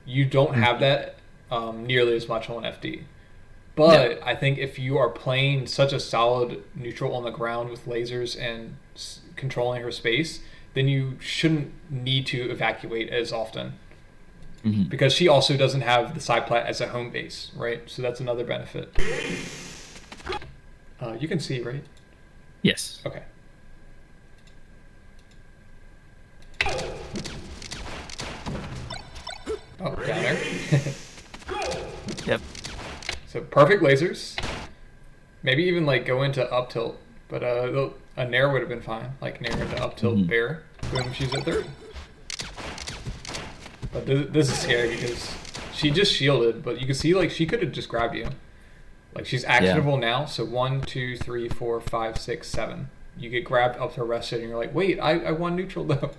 S1: You don't have that nearly as much on FD. But I think if you are playing such a solid neutral on the ground with lasers and controlling her space, then you shouldn't need to evacuate as often. Because she also doesn't have the side plat as a home base, right? So that's another benefit. You can see, right?
S2: Yes.
S1: Okay. Oh, down there.
S2: Yep.
S1: So perfect lasers. Maybe even like go into up tilt, but a nair would have been fine. Like nair into up tilt bear. Boom, she's at 30. But this is scary because she just shielded, but you can see like she could have just grabbed you. Like she's actionable now, so 1, 2, 3, 4, 5, 6, 7. You get grabbed up to arrested, and you're like, wait, I won neutral though.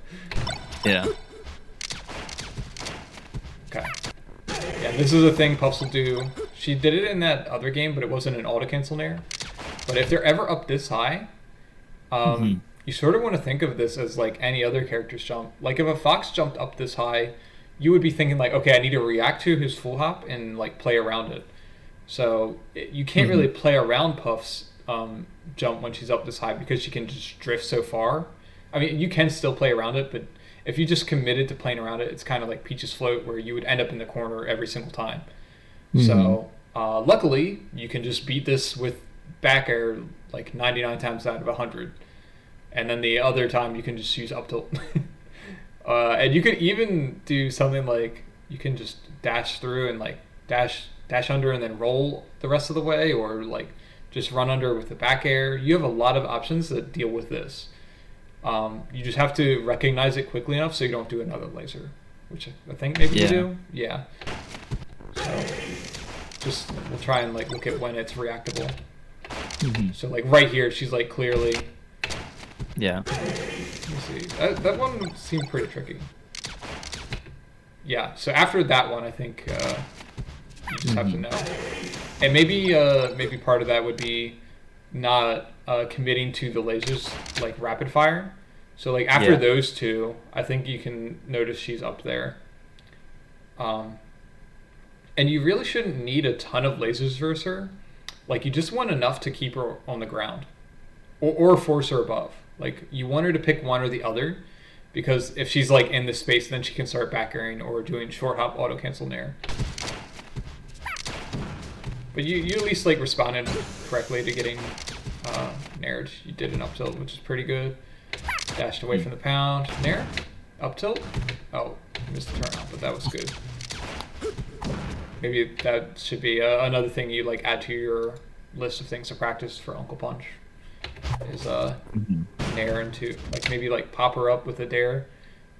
S2: Yeah.
S1: Okay. Yeah, this is a thing Puffs will do. She did it in that other game, but it wasn't an auto cancel nair. But if they're ever up this high, you sort of want to think of this as like any other character's jump. Like if a Fox jumped up this high, you would be thinking like, okay, I need to react to his full hop and like play around it. So you can't really play around Puff's jump when she's up this high because she can just drift so far. I mean, you can still play around it, but if you just committed to playing around it, it's kind of like Peach's float where you would end up in the corner every single time. So luckily, you can just beat this with back air like 99 times out of 100. And then the other time you can just use up tilt. And you could even do something like you can just dash through and like dash under and then roll the rest of the way, or like just run under with the back air. You have a lot of options that deal with this. You just have to recognize it quickly enough so you don't do another laser, which I think maybe you do. Yeah. So just we'll try and like look at when it's reactable. So like right here, she's like clearly.
S2: Yeah.
S1: Let me see. That one seemed pretty tricky. Yeah. So after that one, I think you just have to know, and maybe part of that would be not committing to the lasers like rapid fire. So like after those two, I think you can notice she's up there. And you really shouldn't need a ton of lasers versus her. Like you just want enough to keep her on the ground, or force her above. Like you want her to pick one or the other, because if she's like in this space, then she can start back airing or doing short hop auto cancel nair. But you at least like responded correctly to getting naired. You did an up tilt, which is pretty good. Dashed away from the pound. Nair? Up tilt? Oh, missed the turn off, but that was good. Maybe that should be another thing you like add to your list of things to practice for Uncle Punch. Is nair into like maybe like pop her up with a dare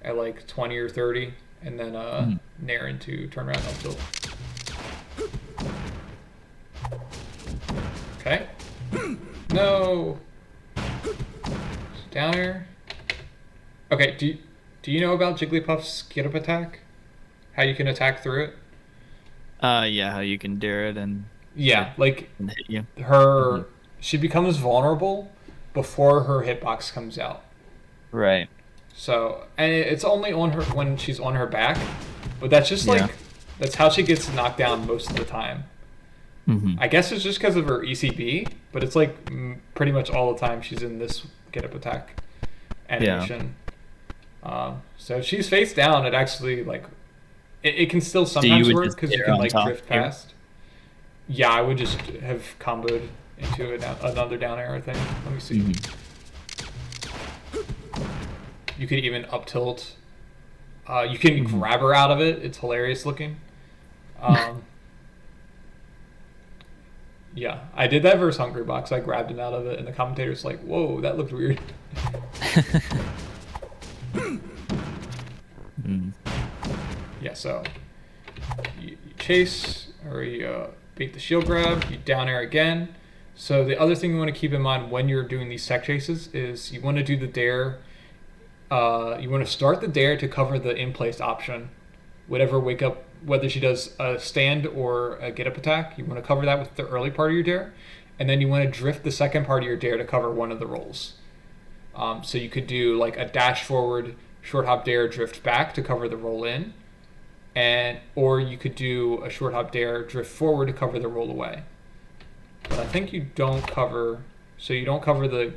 S1: at like 20 or 30, and then nair into turn around up tilt. Okay. No. Down air. Okay. Do you know about Jigglypuff's get up attack? How you can attack through it?
S2: Yeah, how you can dare it and
S1: like
S2: and hit you.
S1: Her she becomes vulnerable before her hitbox comes out.
S2: Right.
S1: So, and it's only on her when she's on her back, but that's just like that's how she gets knocked down most of the time. I guess it's just because of her ECB, but it's like pretty much all the time she's in this get up attack animation. So if she's face down, it actually like it can still sometimes work because you can like drift past. Yeah, I would just have comboed into another down air thing. Let me see. You could even up tilt. You can grab her out of it. It's hilarious looking. Yeah, I did that versus Hungry Box. I grabbed him out of it, and the commentator's like, "Whoa, that looked weird." Yeah, so you chase or you beat the shield grab, you down air again. So the other thing you want to keep in mind when you're doing these tech chases is you want to do the dare. You want to start the dare to cover the in place option, whatever wake up whether she does a stand or a get up attack, you want to cover that with the early part of your dare, and then you want to drift the second part of your dare to cover one of the rolls. So you could do like a dash forward, short hop dare, drift back to cover the roll in, or you could do a short hop dare, drift forward to cover the roll away. But I think you don't cover, so you don't cover the.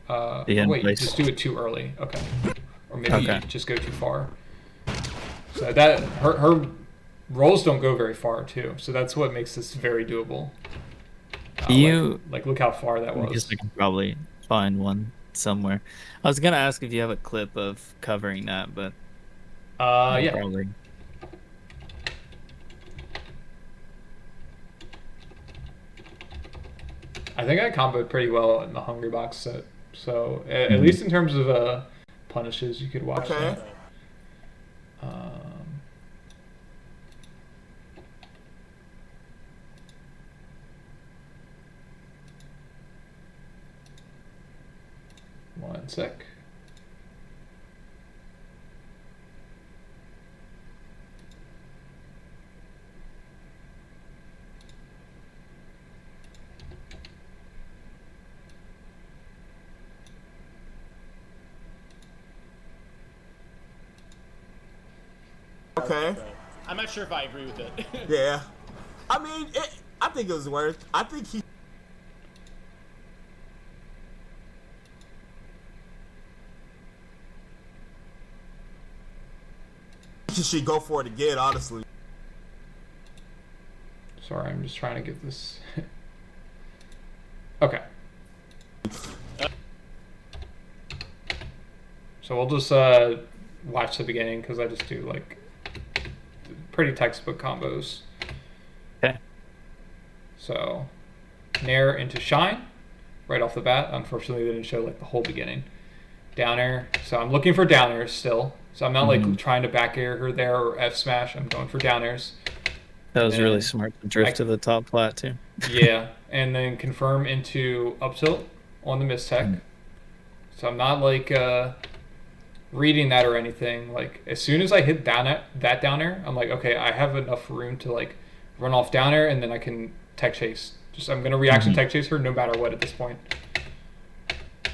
S1: Wait, you just do it too early. Okay, or maybe you just go too far. So that her rolls don't go very far too. So that's what makes this very doable. Look how far that was.
S2: I guess I can probably find one somewhere. I was gonna ask if you have a clip of covering that, but
S1: yeah.
S2: Probably.
S1: I think I comboed pretty well in the Hungry Box set. So at least in terms of punishes, you could watch that. One sec.
S3: Okay.
S4: I'm not sure if I agree with it.
S3: Yeah. I mean, I think it was worth. I think he. Should go for it again, honestly.
S1: Sorry, I'm just trying to get this. Okay. So we'll just watch the beginning because I just do like pretty textbook combos.
S2: Okay.
S1: So, Nair into Shine right off the bat. Unfortunately, they didn't show like the whole beginning. Down air. So I'm looking for down airs still. So I'm not like trying to back air her there or F smash. I'm going for down airs.
S2: That was really smart to drift to the top flat too.
S1: Yeah, and then confirm into up tilt on the mistech. So I'm not like reading that or anything. Like as soon as I hit down air, I'm like, okay, I have enough room to like run off down air, and then I can tech chase. I'm gonna reaction tech chase her no matter what at this point.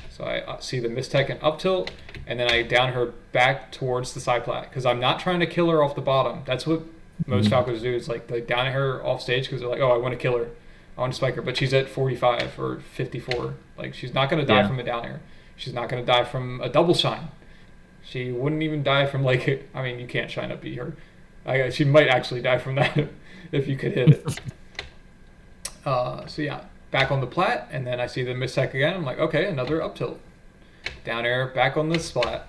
S1: So I see the mistech and up tilt, and then I down her back towards the side plat because I'm not trying to kill her off the bottom. That's what most Falcos do, is like they down her off stage because they're like, oh, I want to kill her, I want to spike her, but she's at 45 or 54. Like she's not gonna die from a down air. She's not gonna die from a double shine. She wouldn't even die from like, I mean, you can't shine up beat her. She might actually die from that if you could hit it. So yeah, back on the plat, and then I see the mistech again. I'm like, okay, another up tilt. Down air, back on the splat.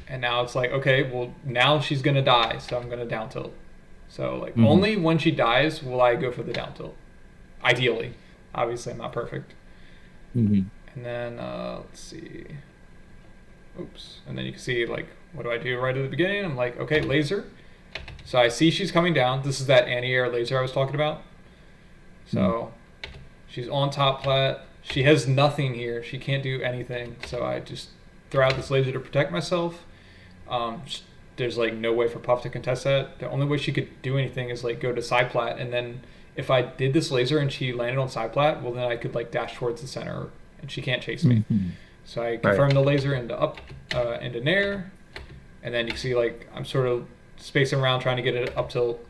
S1: And now it's like, okay, well, now she's going to die, so I'm going to down tilt. So like only when she dies will I go for the down tilt. Ideally. Obviously, I'm not perfect. And then, let's see. Oops. And then you can see, like, what do I do right at the beginning? I'm like, okay, laser. So I see she's coming down. This is that anti-air laser I was talking about. So she's on top plat. She has nothing here. She can't do anything. So I just throw out this laser to protect myself. There's like no way for Puff to contest that. The only way she could do anything is like go to side plat, and then if I did this laser and she landed on side plat, well then I could like dash towards the center, and she can't chase me. So I confirm the laser into into Nair, and then you can see like I'm sort of spacing around trying to get it up tilt.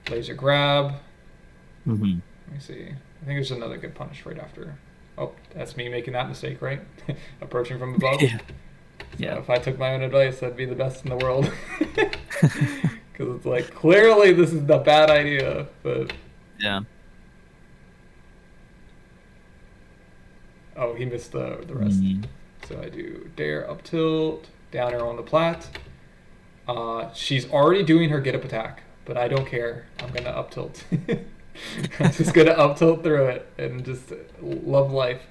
S1: Laser grab. Let me see. I think there's another good punish right after. Oh, that's me making that mistake, right? Approaching from above. So if I took my own advice, that'd be the best in the world. Because it's like, clearly this is the bad idea, but...
S2: Yeah.
S1: Oh, he missed the rest. So I do dare up tilt, down air on the plat. She's already doing her get up attack, but I don't care. I'm going to up tilt. I'm just going to up tilt through it and just love life.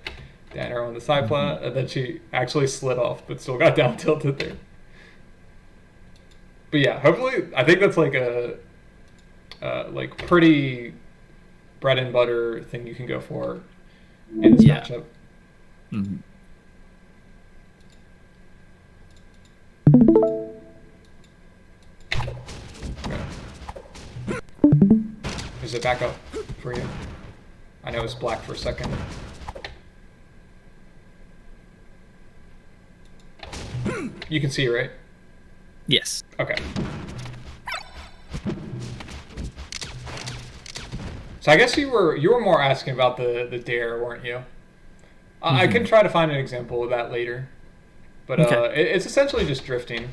S1: Down air on the side plat, and then she actually slid off, but still got down tilted there. But yeah, hopefully, I think that's like a like pretty bread and butter thing you can go for in this matchup. Is it back up for you? I know it's black for a second. You can see it, right?
S2: Yes.
S1: Okay. So I guess you were more asking about the dare, weren't you? I can try to find an example of that later. But it's essentially just drifting.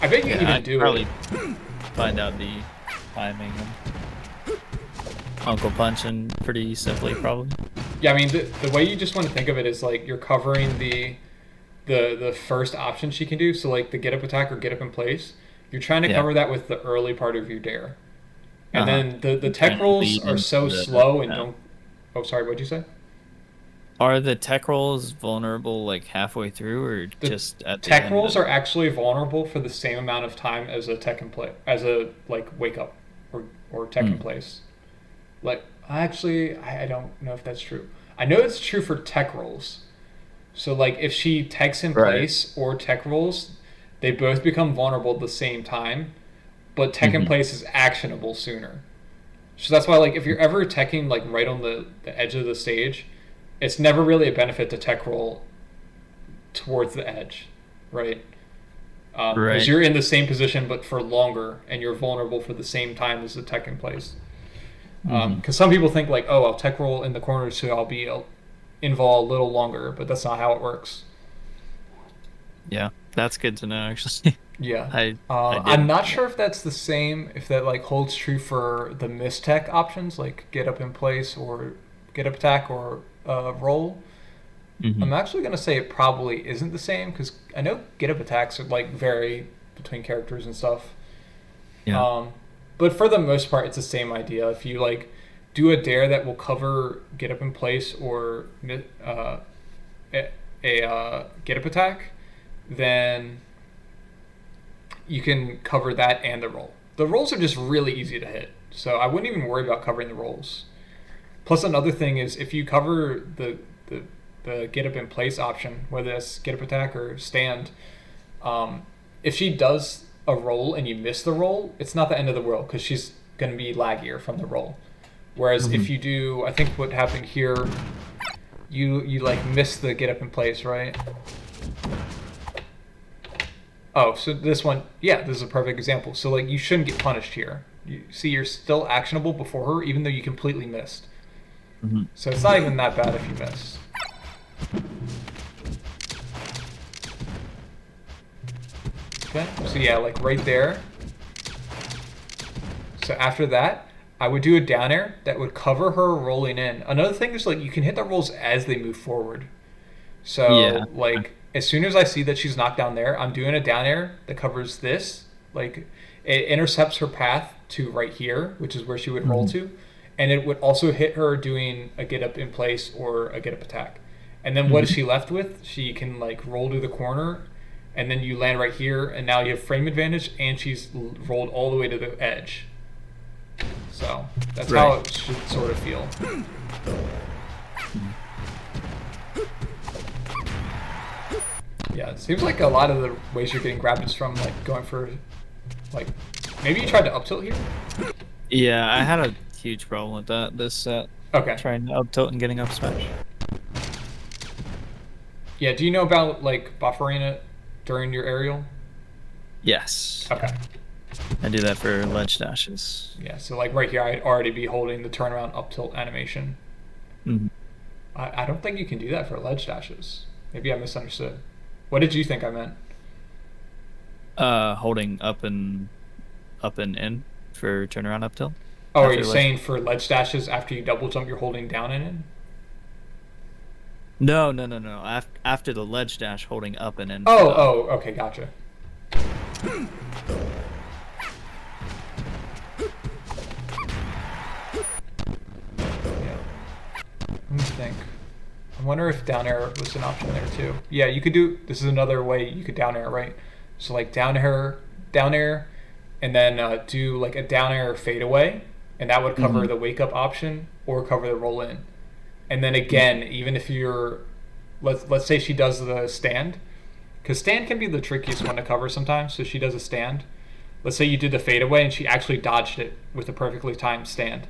S1: I bet you can even do
S2: probably
S1: it.
S2: Find out the timing and Uncle Punching pretty simply, probably.
S1: Yeah, I mean, the way you just want to think of it is like you're covering the first option she can do. So like the get up attack or get up in place. You're trying to cover that with the early part of your dare. And then the tech rolls are so slow and don't... Oh, sorry, what'd you say?
S2: Are the tech rolls vulnerable like halfway through or just at the
S1: tech
S2: end?
S1: rolls are actually vulnerable for the same amount of time as a tech in play, as a like wake up or tech in place. Like actually, I don't know if that's true. I know it's true for tech rolls. So like if she techs in place or tech rolls, they both become vulnerable at the same time, but tech in place is actionable sooner. So that's why like if you're ever teching like right on the edge of the stage, it's never really a benefit to tech roll towards the edge, right? Because you're in the same position but for longer, and you're vulnerable for the same time as the tech in place. Because some people think like, oh, I'll tech roll in the corner so I'll be involved a little longer, but that's not how it works.
S2: Yeah, that's good to know actually.
S1: Yeah, I'm not sure if that's the same, if that like holds true for the miss tech options like get up in place or get up attack or roll. I'm actually gonna say it probably isn't the same because I know get up attacks like vary between characters and stuff.
S2: Yeah.
S1: But for the most part, it's the same idea. If you like do a dare that will cover get up in place or a get up attack, then you can cover that and the roll. The rolls are just really easy to hit, so I wouldn't even worry about covering the rolls. Plus, another thing is if you cover the get up in place option, whether that's get up attack or stand, if she does a roll and you miss the roll, it's not the end of the world because she's going to be laggier from the roll. Whereas if you do, I think what happened here, you like miss the get up in place, right? Oh, so this one, yeah, this is a perfect example. So like you shouldn't get punished here. You see, you're still actionable before her, even though you completely missed. So it's not even that bad if you miss. Okay, so yeah, like right there. So after that, I would do a down air that would cover her rolling in. Another thing is like you can hit the rolls as they move forward. So like as soon as I see that she's knocked down there, I'm doing a down air that covers this. Like it intercepts her path to right here, which is where she would roll to. And it would also hit her doing a get up in place or a get up attack. And then what is she left with? She can like roll to the corner and then you land right here and now you have frame advantage and she's rolled all the way to the edge. So that's how it should sort of feel. Yeah, it seems like a lot of the ways you're getting grabbed is from like going for like maybe you tried to up tilt here?
S2: Yeah, I had a huge problem with that this set.
S1: Okay.
S2: Trying to up tilt and getting up smash.
S1: Yeah, do you know about like buffering it during your aerial?
S2: Yes.
S1: Okay.
S2: I do that for ledge dashes.
S1: Yeah, so like right here I'd already be holding the turnaround up tilt animation. I don't think you can do that for ledge dashes. Maybe I misunderstood. What did you think I meant?
S2: Holding up and in for turnaround up tilt.
S1: Oh, are you saying for ledge dashes after you double jump you're holding down and in?
S2: No. After the ledge dash, holding up and in.
S1: Okay, gotcha. Yeah. Let me think. I wonder if down air was an option there too. Yeah, you could do. This is another way you could down air, right? So like down air, and then do like a down air fade away, and that would cover the wake up option or cover the roll in. And then again, even if you're, let's say she does the stand, because stand can be the trickiest one to cover sometimes. So she does a stand. let's say you did the fadeaway and she actually dodged it with a perfectly timed stand.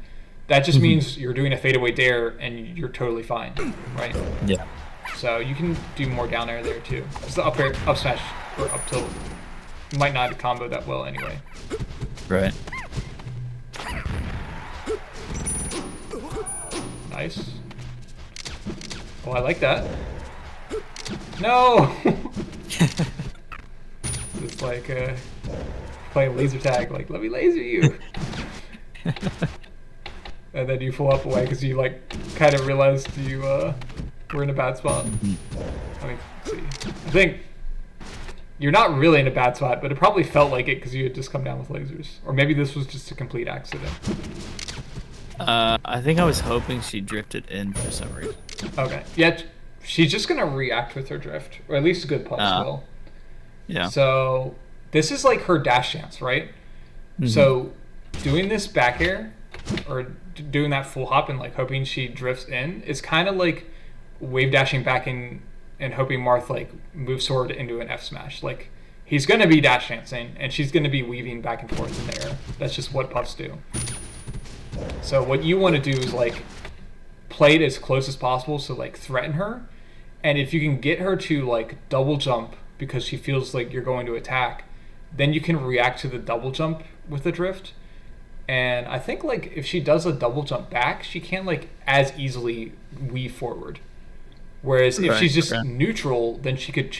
S1: That just means you're doing a fadeaway dare and you're totally fine, right?
S2: Yeah.
S1: So you can do more down air there too. It's the up air, up smash, or up tilt. Might not combo that well anyway.
S2: Right.
S1: Nice. Oh, I like that. No! It's like playing laser tag, like, let me laser you. And then you pull up away because you like kind of realized you were in a bad spot. I mean, let's see. I think you're not really in a bad spot, but it probably felt like it because you had just come down with lasers. Or maybe this was just a complete accident.
S2: I think I was hoping she drifted in for some reason.
S1: Okay. Yeah, she's just going to react with her drift. Or at least a good puff will.
S2: Yeah.
S1: So this is like her dash chance, right? So doing this back air or doing that full hop and like hoping she drifts in is kind of like wave dashing back in and hoping Marth like moves forward into an F smash. Like he's going to be dash chancing and she's going to be weaving back and forth in the air. That's just what puffs do. So what you want to do is like play it as close as possible, so like threaten her, and if you can get her to like double jump because she feels like you're going to attack, then you can react to the double jump with the drift. And I think like if she does a double jump back, she can't like as easily weave forward. Whereas if she's just neutral, then she could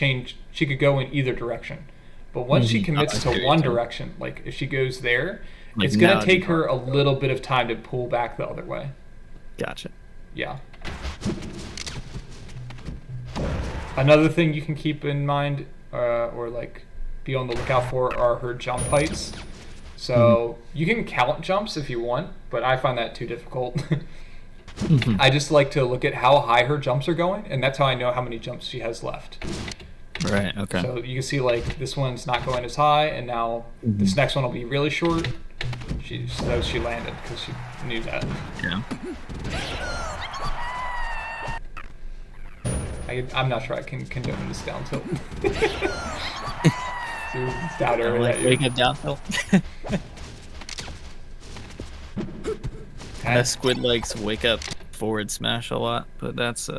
S1: go in either direction. But once she commits to one direction, like if she goes there, like it's going to take her a little bit of time to pull back the other way.
S2: Gotcha.
S1: Yeah. Another thing you can keep in mind or like be on the lookout for are her jump heights. So you can count jumps if you want, but I find that too difficult. I just like to look at how high her jumps are going, and that's how I know how many jumps she has left.
S2: Right, okay.
S1: So you can see like this one's not going as high, and now this next one will be really short. She knows she landed because she knew that.
S2: Yeah.
S1: I'm not sure I can condone this down tilt. Dude, it's down over
S2: like wake up down tilt. I know Squid likes wake up forward smash a lot, but that's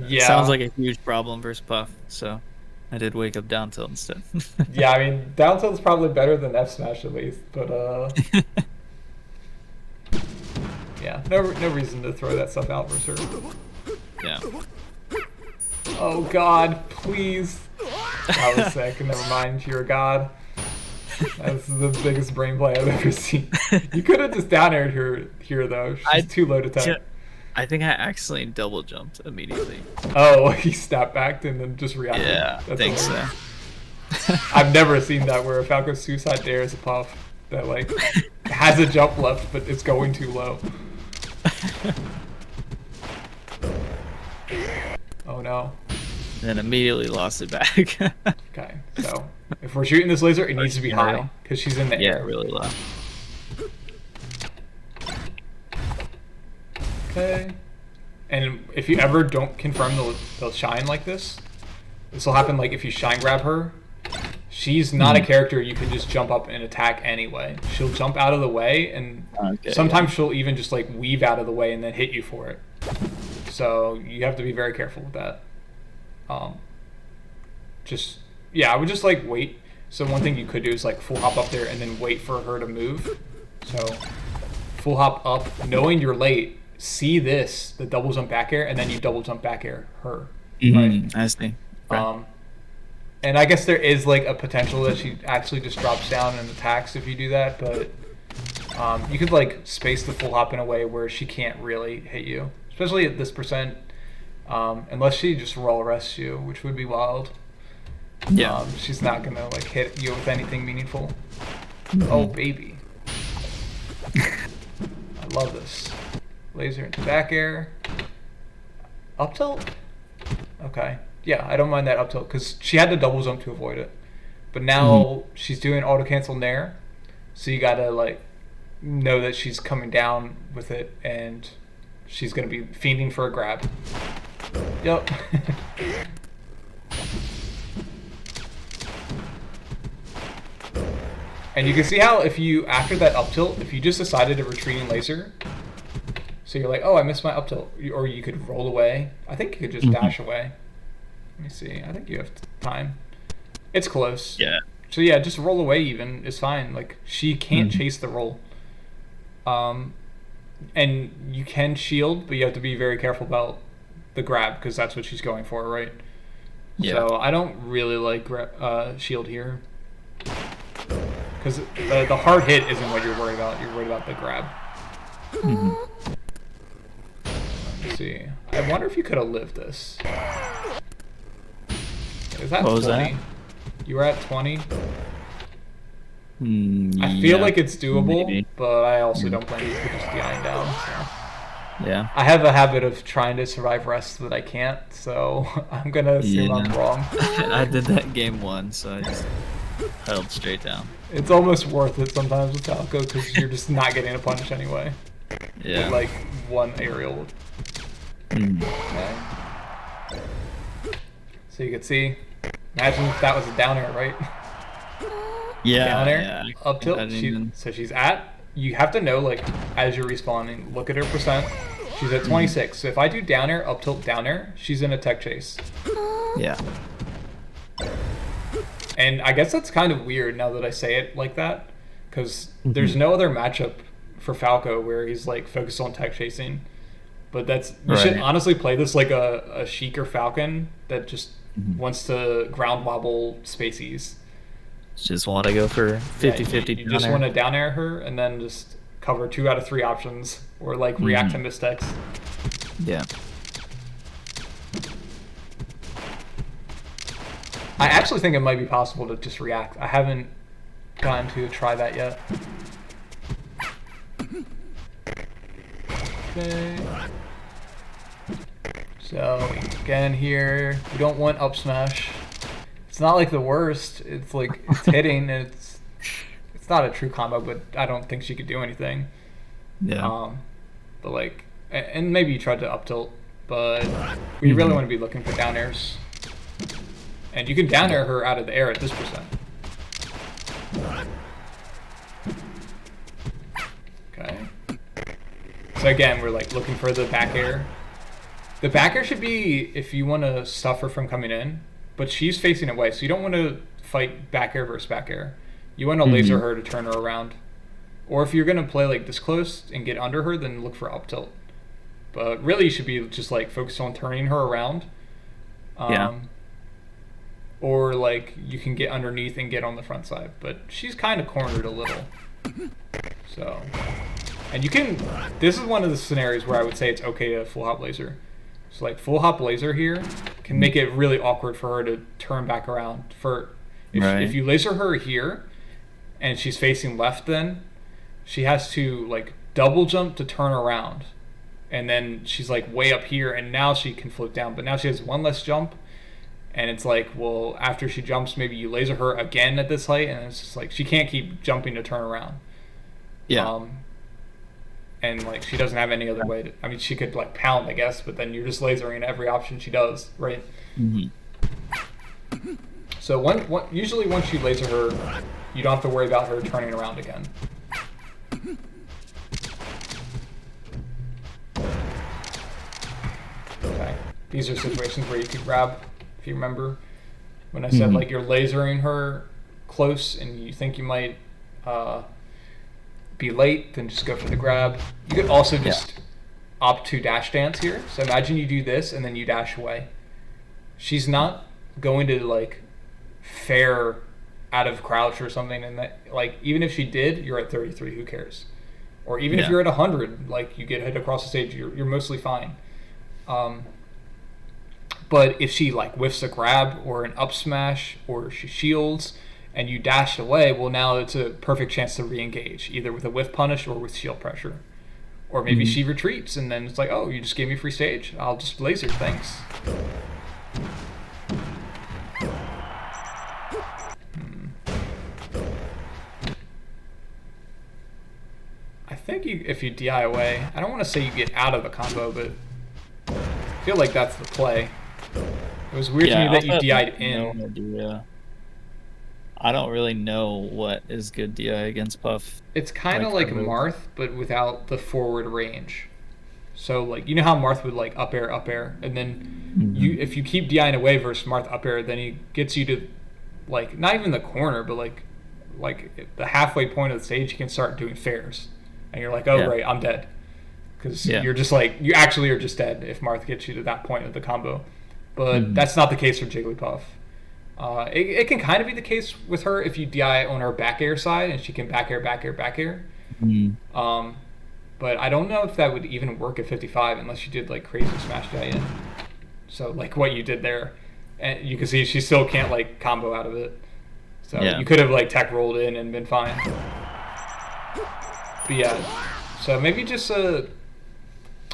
S1: yeah,
S2: sounds like a huge problem versus Puff. So I did wake up down tilt instead.
S1: Yeah, I mean down tilt is probably better than F smash at least, but yeah, no reason to throw that stuff out versus her.
S2: Yeah.
S1: Oh God, please. That was sick. Never mind, you're a god. That's the biggest brain play I've ever seen. You could have just down aired her here though. She's too low to tech.
S2: I think I accidentally double jumped immediately.
S1: Oh, he stepped back and then just reacted.
S2: Yeah, I think so.
S1: I've never seen that where a Falco suicide dare is a puff that like has a jump left but it's going too low. Oh no.
S2: Then immediately lost it back.
S1: Okay, so if we're shooting this laser, it needs to be high because she's in the air.
S2: Yeah, really low.
S1: Okay. And if you ever don't confirm they'll shine like this, this will happen like if you shine grab her. She's not a character you can just jump up and attack anyway. She'll jump out of the way, and sometimes she'll even just like weave out of the way and then hit you for it. So you have to be very careful with that. I would just like wait. So one thing you could do is like full hop up there and then wait for her to move. So full hop up, knowing you're late, see this, the double jump back air, and then you double jump back air her. Right?
S2: I see. Okay.
S1: And I guess there is like a potential that she actually just drops down and attacks if you do that, but you could like space the full hop in a way where she can't really hit you, especially at this percent, unless she just roll rests you, which would be wild.
S2: Yeah.
S1: She's not gonna like hit you with anything meaningful. Oh baby. I love this. Laser into back air. Up tilt? Okay. Yeah, I don't mind that up tilt because she had to double jump to avoid it. But now she's doing auto cancel nair, so you gotta like know that she's coming down with it and she's gonna be fiending for a grab. Yep. And you can see how if you, after that up tilt, if you just decided to retreating laser, so you're like, oh, I missed my up tilt, or you could roll away. I think you could just dash away. Let me see. I think you have time. It's close.
S2: Yeah.
S1: So yeah, just roll away even is fine. Like, she can't chase the roll. And you can shield, but you have to be very careful about the grab, because that's what she's going for, right?
S2: Yeah.
S1: So I don't really like shield here. Because the hard hit isn't what you're worried about. You're worried about the grab. Let's see. I wonder if you could have lived this. Is that
S2: What was
S1: 20?
S2: that?
S1: You were at 20? I feel like it's doable,
S2: maybe.
S1: but I also don't blame you for just dying down. So.
S2: Yeah.
S1: I have a habit of trying to survive rests that I can't, so I'm gonna assume I'm wrong.
S2: I did that game 1, so I just held straight down.
S1: It's almost worth it sometimes with Falco because you're just not getting a punish anyway.
S2: Yeah.
S1: With, like, one aerial. Okay. So you can see. Imagine if that was a down air, right?
S2: Yeah.
S1: Down air,
S2: Yeah.
S1: up tilt.
S2: I didn't even-
S1: So she's at. You have to know, like, as you're respawning, look at her percent. She's at 26. So if I do down air, up tilt, down air, she's in a tech chase.
S2: Yeah.
S1: And I guess that's kind of weird now that I say it like that, because there's no other matchup for Falco where he's like focused on tech chasing. But that's you should
S2: Right.
S1: honestly play this like a Sheik or Falcon that just wants to ground wobble spaceys.
S2: Just want to go for 50-50
S1: You just want to down air her and then just cover 2 out of 3 options or like react to mistakes.
S2: Yeah.
S1: I actually think it might be possible to just react. I haven't gotten to try that yet. Okay. So again here, we don't want up smash. It's not like the worst. It's like it's hitting and it's not a true combo, but I don't think she could do anything.
S2: Yeah.
S1: But like, and maybe you tried to up tilt, but we really want to be looking for down airs. And you can down air her out of the air at this percent. Okay. So again, we're like looking for the back air. The back air should be if you want to stop her from coming in, but she's facing away, so you don't want to fight back air versus back air. You want to laser her to turn her around. Or if you're going to play like this close and get under her, then look for up tilt. But really, you should be just like focused on turning her around.
S2: Yeah.
S1: Or like you can get underneath and get on the front side, but she's kind of cornered a little. So, and you can. This is one of the scenarios where I would say it's okay to full hop laser. So like full hop laser here can make it really awkward for her to turn back around. If you laser her here, and she's facing left, then she has to like double jump to turn around, and then she's like way up here, and now she can float down. But now she has one less jump. And it's like, well, after she jumps, maybe you laser her again at this height, and it's just like she can't keep jumping to turn around.
S2: Yeah.
S1: And like she doesn't have any other way to. I mean, she could like pound, I guess, but then you're just lasering every option she does, right? So usually once you laser her, you don't have to worry about her turning around again. Okay. These are situations where you could grab. If you remember when I said like you're lasering her close and you think you might be late, then just go for the grab. You could also just opt to dash dance here. So imagine you do this and then you dash away. She's not going to like fair out of crouch or something, and that like even if she did, you're at 33. Who cares? Or even if you're at 100, like you get hit across the stage, you're mostly fine. But if she like whiffs a grab or an up smash or she shields and you dash away, well now it's a perfect chance to re-engage, either with a whiff punish or with shield pressure. Or maybe she retreats and then it's like, oh, you just gave me free stage. I'll just laser, thanks. I think if you DI away, I don't want to say you get out of the combo, but I feel like that's the play. It was weird to me that you DI'd in.
S2: I don't really know what is good DI against Puff.
S1: It's kind of
S2: Like,
S1: like
S2: her move.
S1: Marth, but without the forward range. So like you know how Marth would like up air, and then if you keep DIing away versus Marth up air, then he gets you to like not even the corner, but like the halfway point of the stage, you can start doing fairs, and you're like, oh
S2: Yeah.
S1: right, I'm dead, because
S2: Yeah.
S1: you're just like you actually are just dead if Marth gets you to that point of the combo. But that's not the case for Jigglypuff. It can kind of be the case with her if you DI on her back air side and she can back air. But I don't know if that would even work at 55 unless you did like crazy smash DI in. So like what you did there, and you can see she still can't like combo out of it. So
S2: Yeah.
S1: you could have like tech rolled in and been fine. But yeah, so maybe just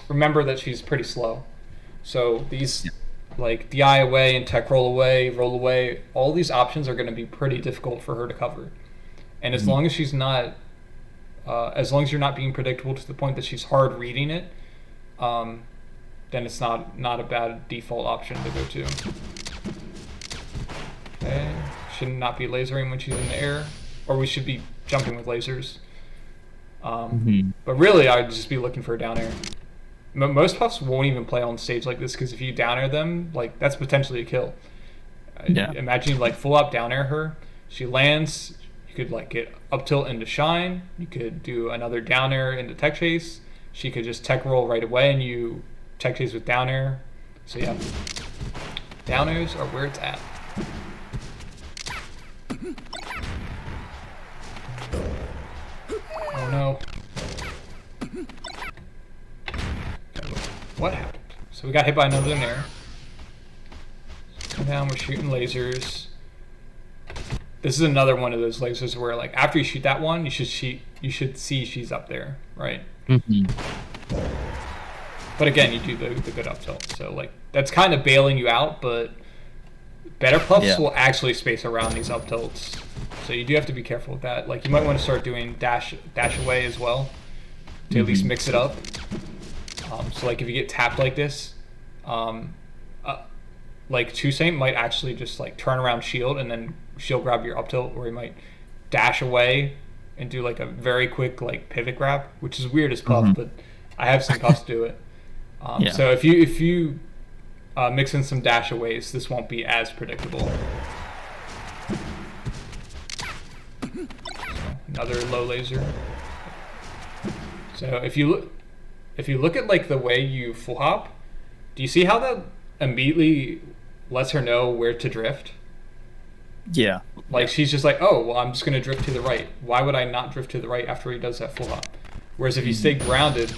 S1: remember that she's pretty slow. So these like DI away and tech roll away, all these options are going to be pretty difficult for her to cover. And as long as she's not, as long as you're not being predictable to the point that she's hard reading it, then it's not a bad default option to go to. Okay, should not be lasering when she's in the air, or we should be jumping with lasers. But really, I'd just be looking for a down air. Most puffs won't even play on stage like this because if you down air them, like that's potentially a kill.
S2: Yeah.
S1: Imagine you like full up down air her. She lands. You could like get up tilt into shine. You could do another down air into tech chase. She could just tech roll right away and you tech chase with down air. So yeah, down airs are where it's at. Oh no. What happened? So we got hit by another nair. Come down, we're shooting lasers. This is another one of those lasers where like after you shoot that one, you should see she's up there, right? But again, you do the good up tilt. So like that's kind of bailing you out, but better puffs will actually space around these up tilts. So you do have to be careful with that. Like you might want to start doing dash away as well to at least mix it up. So like if you get tapped like this, like Toussaint might actually just like turn around shield and then shield grab your up tilt, or he might dash away and do like a very quick like pivot grab, which is weird as puff, but I have seen puffs do it. So if you mix in some dash aways, this won't be as predictable. So, another low laser. So if you look at like the way you full hop, do you see how that immediately lets her know where to drift?
S2: Yeah.
S1: Like she's just like, oh, well, I'm just gonna drift to the right. Why would I not drift to the right after he does that full hop? Whereas if you stay grounded,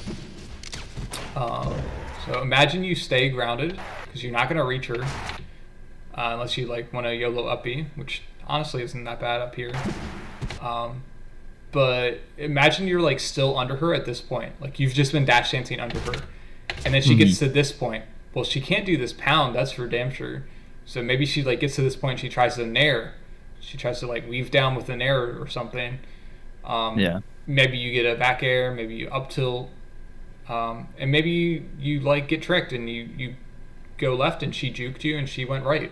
S1: so imagine you stay grounded because you're not gonna reach her unless you like want to YOLO up B, which honestly isn't that bad up here. But imagine you're like still under her at this point. Like you've just been dash dancing under her. And then she gets to this point. Well, she can't do this pound, that's for damn sure. So maybe she like gets to this point, she tries to nair. She tries to like weave down with a nair or something. Maybe you get a back air, maybe you up tilt. And maybe you like get tricked and you go left and she juked you and she went right.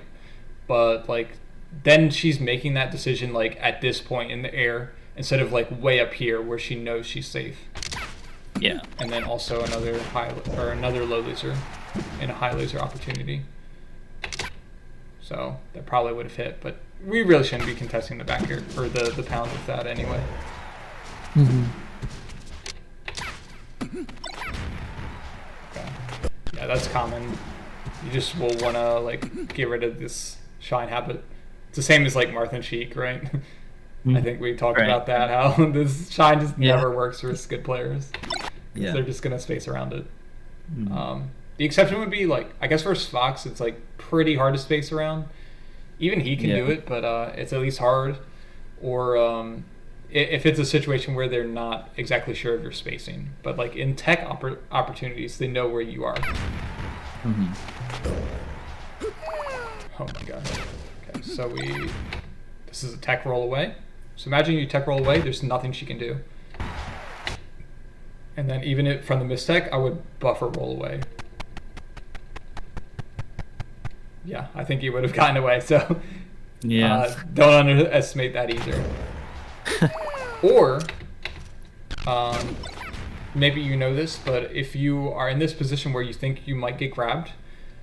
S1: But like then she's making that decision like at this point in the air instead of like way up here where she knows she's safe.
S2: Yeah.
S1: And then also another another low laser and a high laser opportunity. So that probably would have hit, but we really shouldn't be contesting the back air or the pound with that anyway. Okay. Yeah, that's common. You just will want to like get rid of this shine habit. It's the same as like Marth and Sheik, right? I think we talked about that, how this shine just never works for good players.
S2: Yeah.
S1: They're just going to space around it. The exception would be like, I guess for Fox, it's like pretty hard to space around. Even he can do it, but it's at least hard. Or if it's a situation where they're not exactly sure of your spacing. But like in tech opportunities, they know where you are. Oh my god. Okay, so this is a tech roll away. So imagine you tech roll away, there's nothing she can do. And then even from the mistech, I would buffer roll away. Yeah, I think he would have gotten away. So
S2: Yeah.
S1: Don't underestimate that either. Or, um, maybe you know this, but if you are in this position where you think you might get grabbed,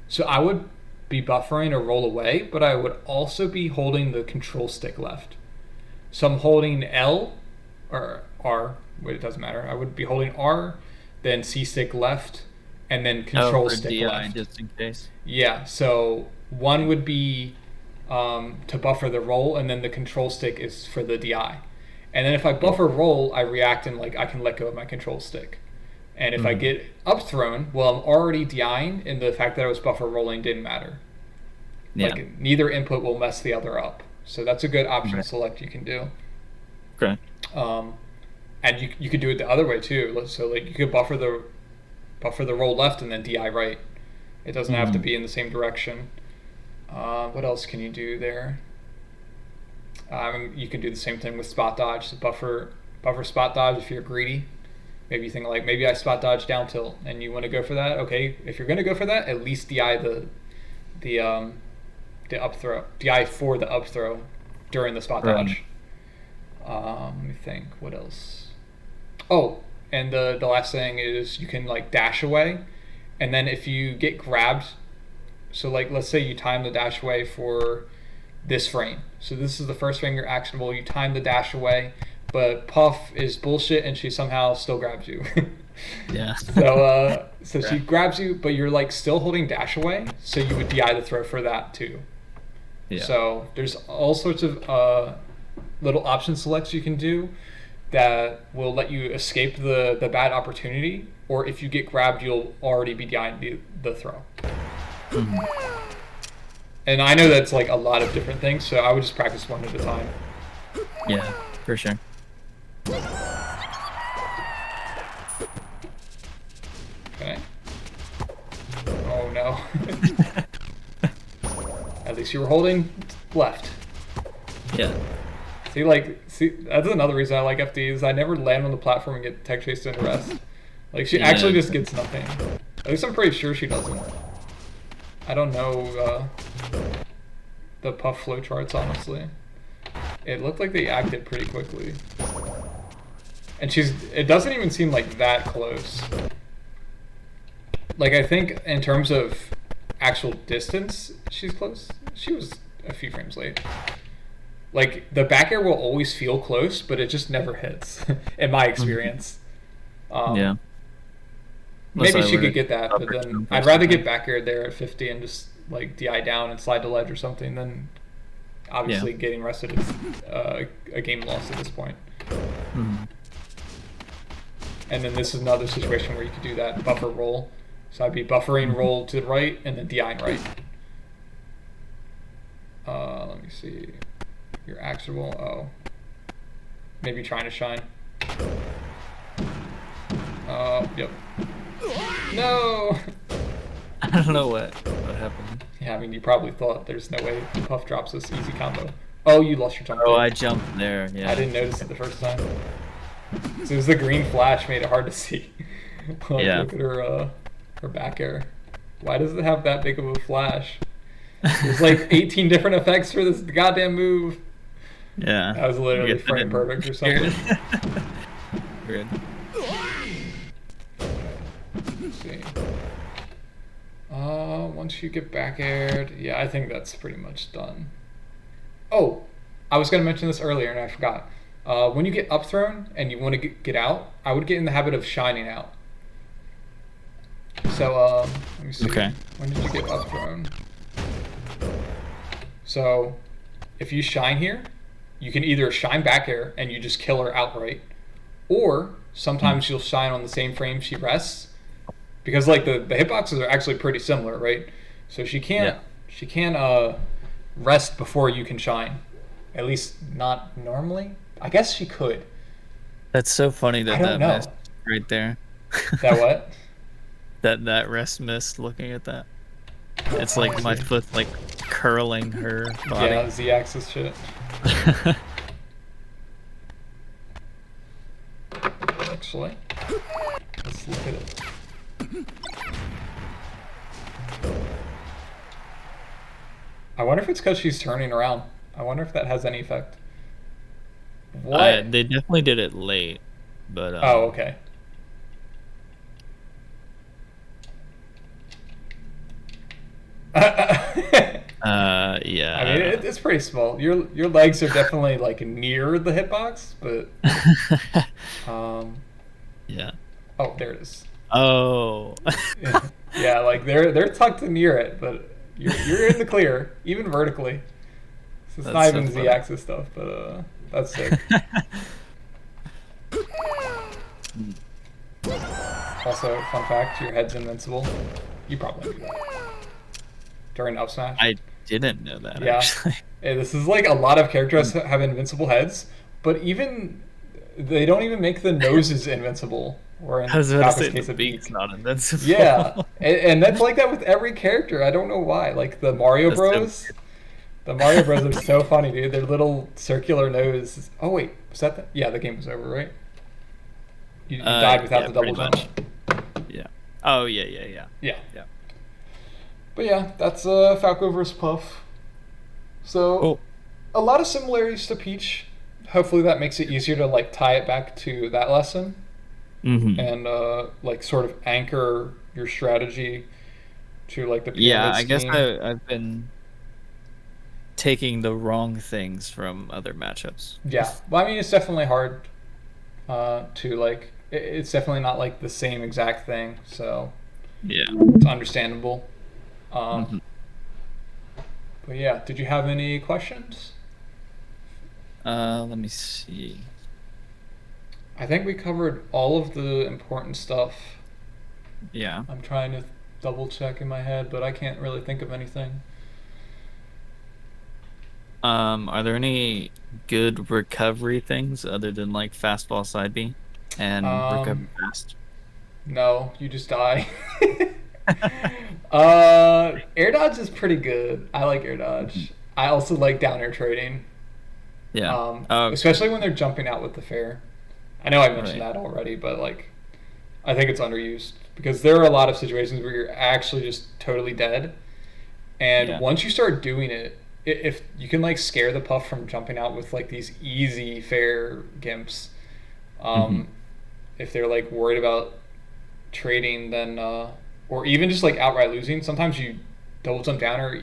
S1: so I would be buffering or roll away, but I would also be holding the control stick left. So I'm holding L or R, wait, it doesn't matter. I would be holding R, then C stick left, and then control
S2: for
S1: stick
S2: DI,
S1: left.
S2: just in case.
S1: Yeah, so one would be to buffer the roll, and then the control stick is for the DI. And then if I buffer roll, I react and like I can let go of my control stick. And if I get up thrown, well, I'm already DIing, and the fact that I was buffer rolling didn't matter.
S2: Yeah.
S1: Like neither input will mess the other up. So that's a good option select you can do.
S2: Okay.
S1: And you could do it the other way too. So like you could buffer the roll left and then DI right. It doesn't have to be in the same direction. What else can you do there? You can do the same thing with spot dodge. So buffer spot dodge if you're greedy. Maybe you think like maybe I spot dodge down tilt and you want to go for that. Okay, if you're going to go for that, at least DI the up throw. DI for the up throw during the spot dodge. Let me think. What else? Oh, and the last thing is you can like dash away, and then if you get grabbed, so like let's say you time the dash away for this frame. So this is the first frame you're actionable. You time the dash away, but Puff is bullshit and she somehow still grabs you.
S2: Yeah.
S1: So she grabs you, but you're like still holding dash away. So you would DI the throw for that too.
S2: Yeah.
S1: So there's all sorts of little option selects you can do that will let you escape the bad opportunity, or if you get grabbed, you'll already be DIing the throw. And I know that's like a lot of different things, so I would just practice one at a time.
S2: Yeah, for sure.
S1: Okay. Oh no. At least you were holding left.
S2: Yeah.
S1: See, that's another reason I like FDs. I never land on the platform and get tech chased into rest. Like, she actually just gets nothing. At least I'm pretty sure she doesn't. I don't know the Puff flow charts, honestly. It looked like they acted pretty quickly. And it doesn't even seem like that close. Like, I think in terms of actual distance, she's close. She was a few frames late. Like, the back air will always feel close, but it just never hits, in my experience.
S2: Yeah.
S1: Maybe she could get that, but then I'd rather get back air there at 50 and just, like, DI down and slide to ledge or something than obviously getting rested is a game loss at this point. And then this is another situation where you could do that buffer roll. So I'd be buffering roll to the right and then DIing right. Let me see. You're actionable. Oh. Maybe trying to shine. Yep. No!
S2: I don't know what happened.
S1: Yeah, I mean, you probably thought there's no way Puff drops this easy combo. Oh, you lost your jump.
S2: Oh, I jumped there, yeah.
S1: I didn't notice it the first time. So it was the green flash made it hard to see. Like,
S2: Yeah.
S1: Look at her back air. Why does it have that big of a flash? There's like 18 different effects for this goddamn move.
S2: Yeah.
S1: That was literally frame perfect or something.
S2: Weird.
S1: Let's see. Once you get back aired, yeah, I think that's pretty much done. Oh, I was going to mention this earlier and I forgot. When you get up thrown and you want to get out, I would get in the habit of shining out. So, let me see.
S2: Okay.
S1: When did you get up thrown? So, if you shine here, you can either shine back air and you just kill her outright, or sometimes you'll shine on the same frame she rests, because like the hitboxes are actually pretty similar, right? So she can't rest before you can shine, at least not normally. I guess she could.
S2: That's so funny
S1: I don't
S2: that
S1: know.
S2: missed right there.
S1: That what?
S2: that rest missed looking at that. It's like my foot like curling her body.
S1: Yeah, Z-axis shit. Actually, let's look at it. I wonder if it's because she's turning around. I wonder if that has any effect. What?
S2: They definitely did it late, but
S1: Oh, okay.
S2: yeah.
S1: I mean, it's pretty small. Your legs are definitely like near the hitbox, but
S2: yeah.
S1: oh, there it is.
S2: Oh.
S1: Yeah, like they're tucked near it, but you're in the clear, even vertically. So it's
S2: That's
S1: not
S2: so
S1: even
S2: funny.
S1: Z-axis stuff, but that's sick. Also, fun fact: your head's invincible. You probably knew that during up smash.
S2: I didn't know that
S1: Yeah.
S2: actually.
S1: Hey, this is like a lot of characters have invincible heads, but even they don't even make the noses invincible. Or in
S2: I was about to
S1: Falco's
S2: say
S1: case,
S2: the
S1: a
S2: beak's
S1: beak.
S2: not invincible.
S1: Yeah, and that's like that with every character. I don't know why. Like the Mario
S2: That's so
S1: Bros. The Mario Bros are so funny, dude. Their little circular nose. Oh wait, was that the? Yeah, the game was over, right? You died without
S2: yeah,
S1: the double
S2: pretty
S1: jump.
S2: much. Yeah. Oh yeah.
S1: Yeah.
S2: Yeah.
S1: But yeah, that's Falco versus Puff. So
S2: Cool.
S1: a lot of similarities to Peach. Hopefully that makes it easier to like tie it back to that lesson
S2: Mm-hmm.
S1: and like sort of anchor your strategy to like the
S2: Yeah,
S1: pyramid
S2: I guess
S1: scheme.
S2: I've been taking the wrong things from other matchups.
S1: Yeah, well, I mean it's definitely hard to like. It's definitely not like the same exact thing, so
S2: Yeah.
S1: it's understandable.
S2: Mhm.
S1: But yeah, did you have any questions?
S2: Let me see.
S1: I think we covered all of the important stuff.
S2: Yeah.
S1: I'm trying to double check in my head, but I can't really think of anything.
S2: Are there any good recovery things other than like fastball side B and recover fast?
S1: No, you just die. Air dodge is pretty good. I like air dodge. I also like down air trading.
S2: Yeah.
S1: Especially when they're jumping out with the fair. I know I mentioned
S2: Right.
S1: that already, but like, I think it's underused because there are a lot of situations where you're actually just totally dead, and
S2: Yeah.
S1: once you start doing it, if you can like scare the puff from jumping out with like these easy fair gimps,
S2: Mhm.
S1: if they're like worried about trading, then or even just like outright losing, sometimes you double jump down or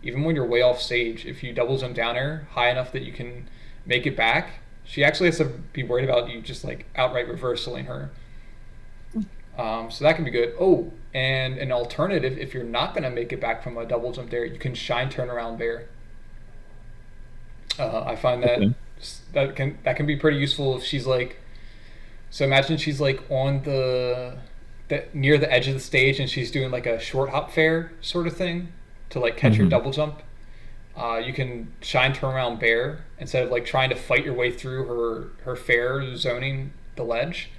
S1: even when you're way off stage, if you double jump down her high enough that you can make it back, she actually has to be worried about you just like outright reversaling her. So that can be good. Oh, and an alternative, if you're not going to make it back from a double jump there, you can shine turnaround bear. I find that
S2: Okay.
S1: that can be pretty useful if she's like. So imagine she's like on the near the edge of the stage and she's doing like a short hop fair sort of thing to like catch her
S2: Mhm.
S1: double jump. You can shine turnaround bear instead of like trying to fight your way through her fair zoning the ledge.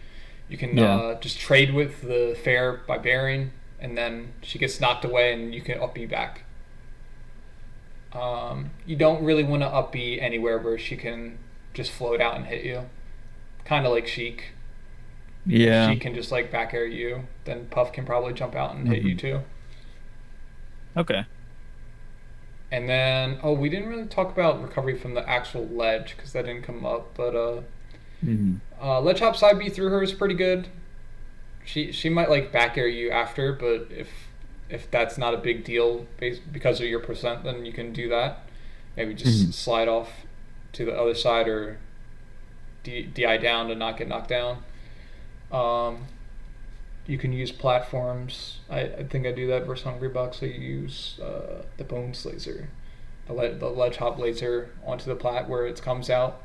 S1: You can
S2: Yeah.
S1: just trade with the fair by bearing, and then she gets knocked away, and you can up B back. You don't really want to up B anywhere where she can just float out and hit you. Kind of like Sheik. If
S2: Yeah.
S1: she can just like back air you, then Puff can probably jump out and hit you
S2: Mhm.
S1: too.
S2: Okay.
S1: And then, we didn't really talk about recovery from the actual ledge because that didn't come up. But
S2: Mhm.
S1: ledge hop side B through her is pretty good. She might like back air you after, but if that's not a big deal because of your percent, then you can do that. Maybe just
S2: Mhm.
S1: slide off to the other side or DI down to not get knocked down. Um, you can use platforms. I think I do that versus Hungry Bucks. I use the Bones laser, the ledge hop laser onto the plat where it comes out.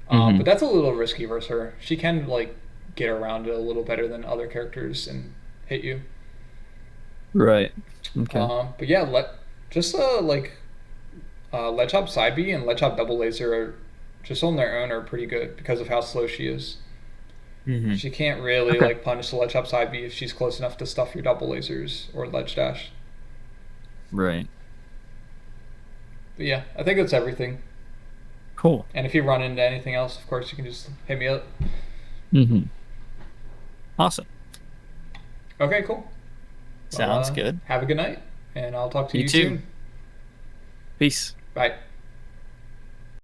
S2: Mhm.
S1: But that's a little risky versus her. She can like get around it a little better than other characters and hit you.
S2: Right. Okay.
S1: But yeah, ledge hop side B and ledge hop double laser are just on their own are pretty good because of how slow she is.
S2: Mhm.
S1: She can't really
S2: Okay.
S1: like punish the ledge hop side B if she's close enough to stuff your double lasers or ledge dash.
S2: Right.
S1: But yeah, I think that's everything.
S2: Cool.
S1: And if you run into anything else, of course, you can just hit me up.
S2: Mhm. Awesome.
S1: Okay, cool.
S2: Sounds good.
S1: Have a good night, and I'll talk to
S2: You
S1: you
S2: too.
S1: soon.
S2: Peace.
S1: Bye.